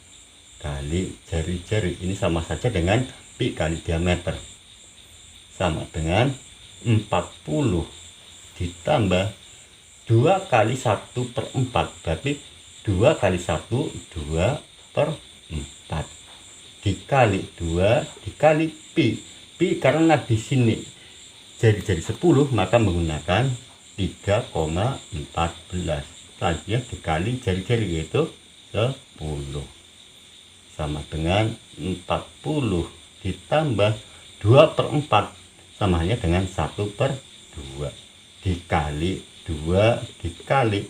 kali jari-jari. Ini sama saja dengan pi kali diameter, sama dengan 40 ditambah 2 kali 1/4 berarti 2 kali 1 2/4 dikali 2 dikali pi. Pi karena di sini jari-jari 10 maka menggunakan 3,14. Selanjutnya dikali jari-jari yaitu 10 sama dengan 40 ditambah 2/4 sama halnya dengan 1/2 dikali 2 dikali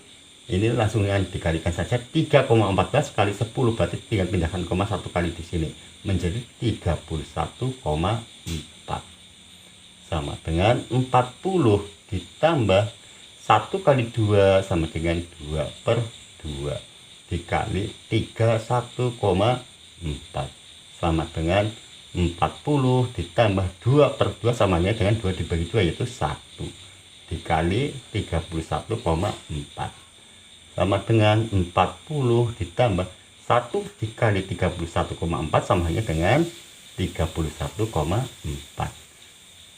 ini langsung dengan dikalikan saja 3,14 kali 10 berarti tinggal pindahkan koma 1 kali di sini menjadi 31,4 sama dengan 40 ditambah 1 kali 2 sama dengan 2/2 dikali 31,4 sama dengan 40 ditambah 2/2 sama dengan 2 dibagi 2 yaitu 1 dikali 31,4 sama dengan 40 ditambah 1 dikali 31,4 sama dengan 31,4.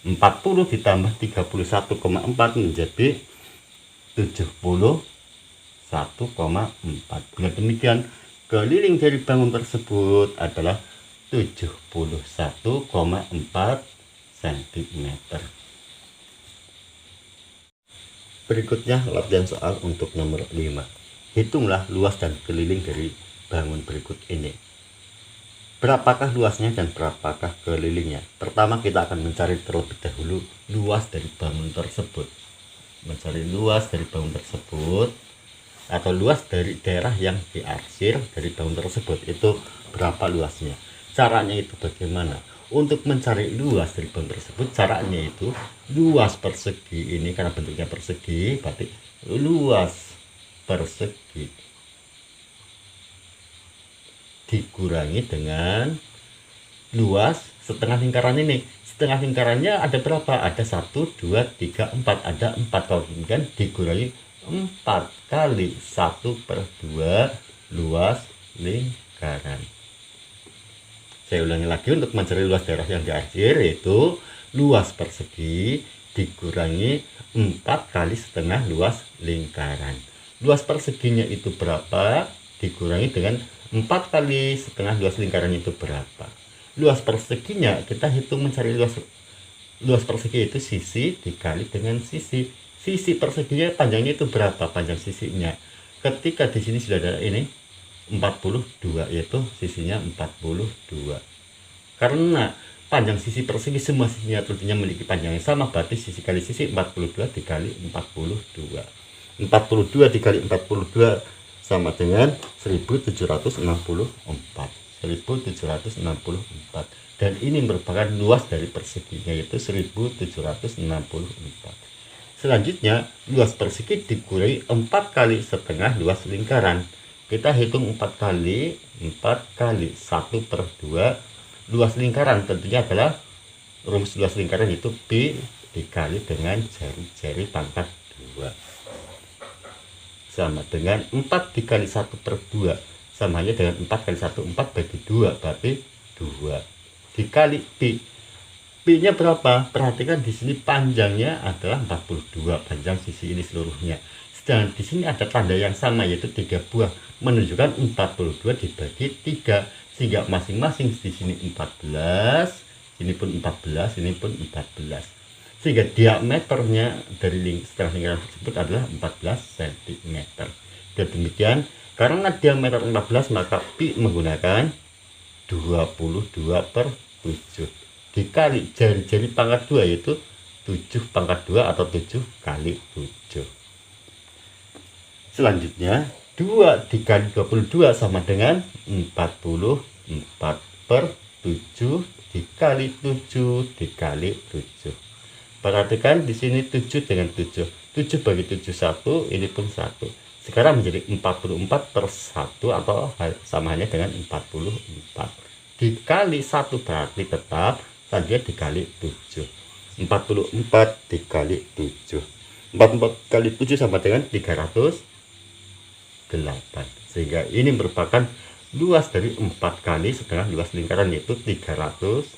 40 ditambah 31,4 menjadi 71,4. Bila demikian keliling dari bangun tersebut adalah 71,4 cm. Berikutnya latihan soal untuk nomor 5. Hitunglah luas dan keliling dari bangun berikut ini. Berapakah luasnya dan berapakah kelilingnya? Pertama kita akan mencari terlebih dahulu luas dari bangun tersebut. Mencari luas dari bangun tersebut atau luas dari daerah yang diarsir dari bangun tersebut itu berapa luasnya. Caranya itu bagaimana? Untuk mencari luas dari bangun tersebut caranya itu luas persegi ini karena bentuknya persegi berarti luas persegi dikurangi dengan luas setengah lingkaran ini. Setengah lingkarannya ada berapa? Ada 1, 2, 3, 4. Ada 4. Kalau demikian dikurangi 4 kali 1/2 luas lingkaran. Saya ulangi lagi untuk mencari luas daerah yang diarsir yaitu luas persegi dikurangi 4 kali setengah luas lingkaran. Luas perseginya itu berapa? Dikurangi dengan 4 kali setengah luas lingkaran itu berapa. Luas perseginya kita hitung mencari luas persegi itu sisi dikali dengan sisi. Sisi perseginya panjangnya itu berapa? Panjang sisinya ketika di sini sudah ada ini 42 yaitu sisinya 42. Karena panjang sisi persegi semua sisinya tentunya memiliki panjang yang sama berarti sisi kali sisi 42 dikali 42. 42 dikali 42 sama dengan 1764. 1764, dan ini merupakan luas dari perseginya yaitu 1764. Selanjutnya, luas persegi dikurangi 4 kali setengah luas lingkaran. Kita hitung 4 kali 1/2 luas lingkaran. Tentunya adalah rumus luas lingkaran itu Pi dikali dengan jari-jari pangkat 2 sama dengan 4 dikali 1/2 sama aja dengan 4 kali 1, 4 bagi 2 berarti 2 dikali Pi. Pi nya berapa? Perhatikan di sini panjangnya adalah 42, panjang sisi ini seluruhnya. Sedangkan di sini ada tanda yang sama yaitu 3 buah, menunjukkan 42 dibagi 3, sehingga masing-masing di sini 14, ini pun 14, ini pun 14. Sehingga diameternya dari setengah lingkaran tersebut adalah 14 cm. Dan demikian, karena diameter 14 maka Pi menggunakan 22/7 dikali jari-jari pangkat 2 yaitu 7/2 atau 7 kali 7. Selanjutnya 2 dikali 22 sama dengan 44/7 dikali 7 dikali 7. Perhatikan di sini 7 dengan 7. 7 bagi 7 1, ini pun 1. Sekarang menjadi 44/1 atau sama halnya dengan 44. Dikali 1 berarti tetap saja dikali 7. 44 dikali 7. 44 kali 7 sama dengan 308. Sehingga ini merupakan luas dari 4 kali setengah luas lingkaran yaitu 308.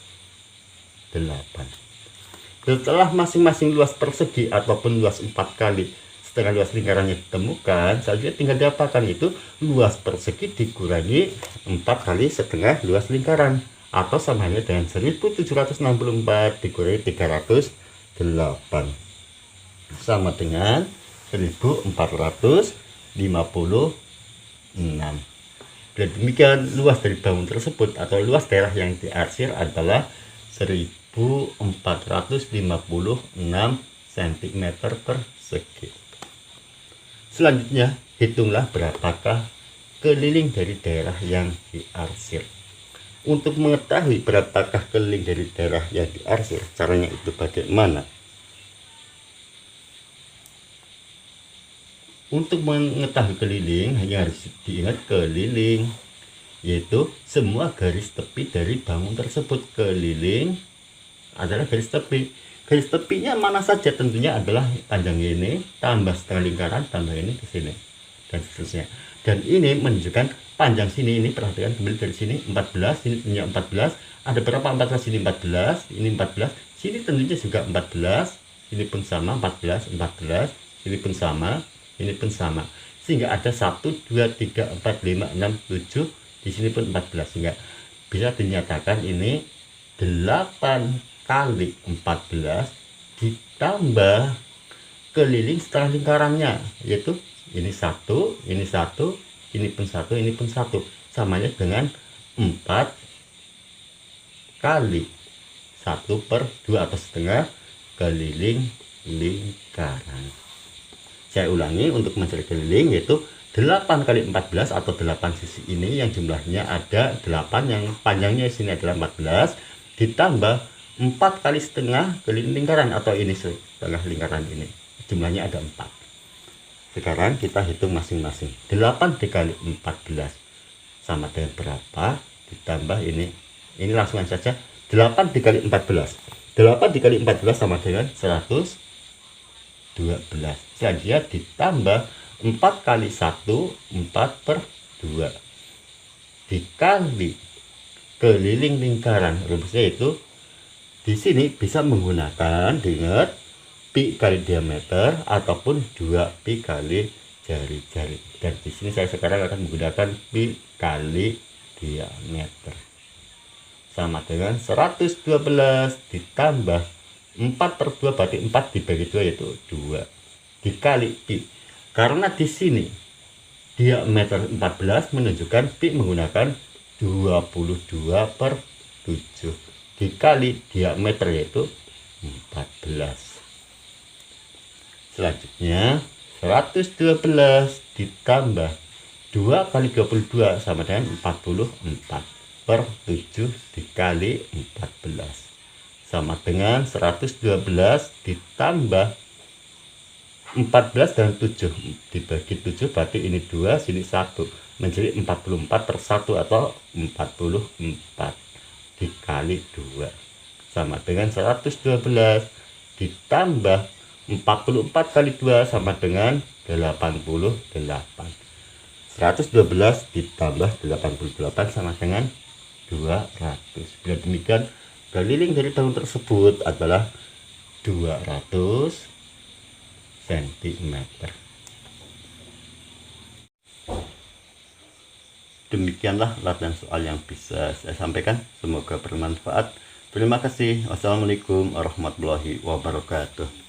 Setelah masing-masing luas persegi ataupun luas 4 kali setengah luas lingkarannya ditemukan, selanjutnya tinggal diapakan, yaitu luas persegi dikurangi 4 kali setengah luas lingkaran atau sama halnya dengan 1764 dikurangi 308 sama dengan 1456. Dan demikian luas dari bangun tersebut atau luas daerah yang diarsir adalah 1456 cm persegi. Selanjutnya, hitunglah berapakah keliling dari daerah yang diarsir. Untuk mengetahui berapakah keliling dari daerah yang diarsir, caranya itu bagaimana? Untuk mengetahui keliling, hanya harus diingat keliling, yaitu semua garis tepi dari bangun tersebut. Keliling adalah garis tepi. Garis tepinya mana saja, tentunya adalah panjang ini tambah setengah lingkaran tambah ini ke sini dan seterusnya. Dan ini menunjukkan panjang sini, ini perhatikan kembali dari sini 14, ini punya 14, ada berapa 14, ini 14, ini 14, sini tentunya juga 14, ini pun sama 14, 14, ini pun sama, ini pun sama, sehingga ada 1 2 3 4 5 6 7, di sini pun 14, sehingga bisa dinyatakan ini 8 kali 14 ditambah keliling setengah lingkarannya, yaitu ini 1, ini 1, ini pun 1, ini pun 1, samanya dengan 4 kali 1/2 atau setengah keliling lingkaran. Saya ulangi untuk mencari keliling, yaitu 8 kali 14 atau 8 sisi ini yang jumlahnya ada 8, yang panjangnya sini adalah 14, ditambah 4 kali setengah keliling lingkaran atau ini setengah lingkaran, ini jumlahnya ada 4. Sekarang kita hitung masing-masing. 8 dikali 14 sama dengan berapa, ditambah ini langsung saja 8 dikali 14. 8 dikali 14 sama dengan 112. Selanjutnya ditambah 4 kali 1, 4/2 dikali keliling lingkaran. Rumusnya itu di sini bisa menggunakan, diingat, Pi kali diameter ataupun 2Pi kali jari-jari. Dan di sini saya sekarang akan menggunakan Pi kali diameter. Sama dengan 112 ditambah 4/2 berarti 4 dibagi 2 yaitu 2 dikali Pi. Karena di sini diameter 14 menunjukkan Pi menggunakan 22/7 dikali diameter yaitu 14. Selanjutnya 112 ditambah 2 kali 22 sama dengan 44. per 7 dikali 14 sama dengan 112 ditambah 14 dan 7 dibagi 7 berarti ini 2 sini 1 menjadi 44 per 1 atau 44 dikali 2 sama dengan 112 ditambah 44 kali 2 sama dengan 88. 112 ditambah 88 sama dengan 200. Bila demikian, keliling dari tahun tersebut adalah 200 cm. Demikianlah latihan soal yang bisa saya sampaikan. Semoga bermanfaat. Terima kasih. Wassalamualaikum warahmatullahi wabarakatuh.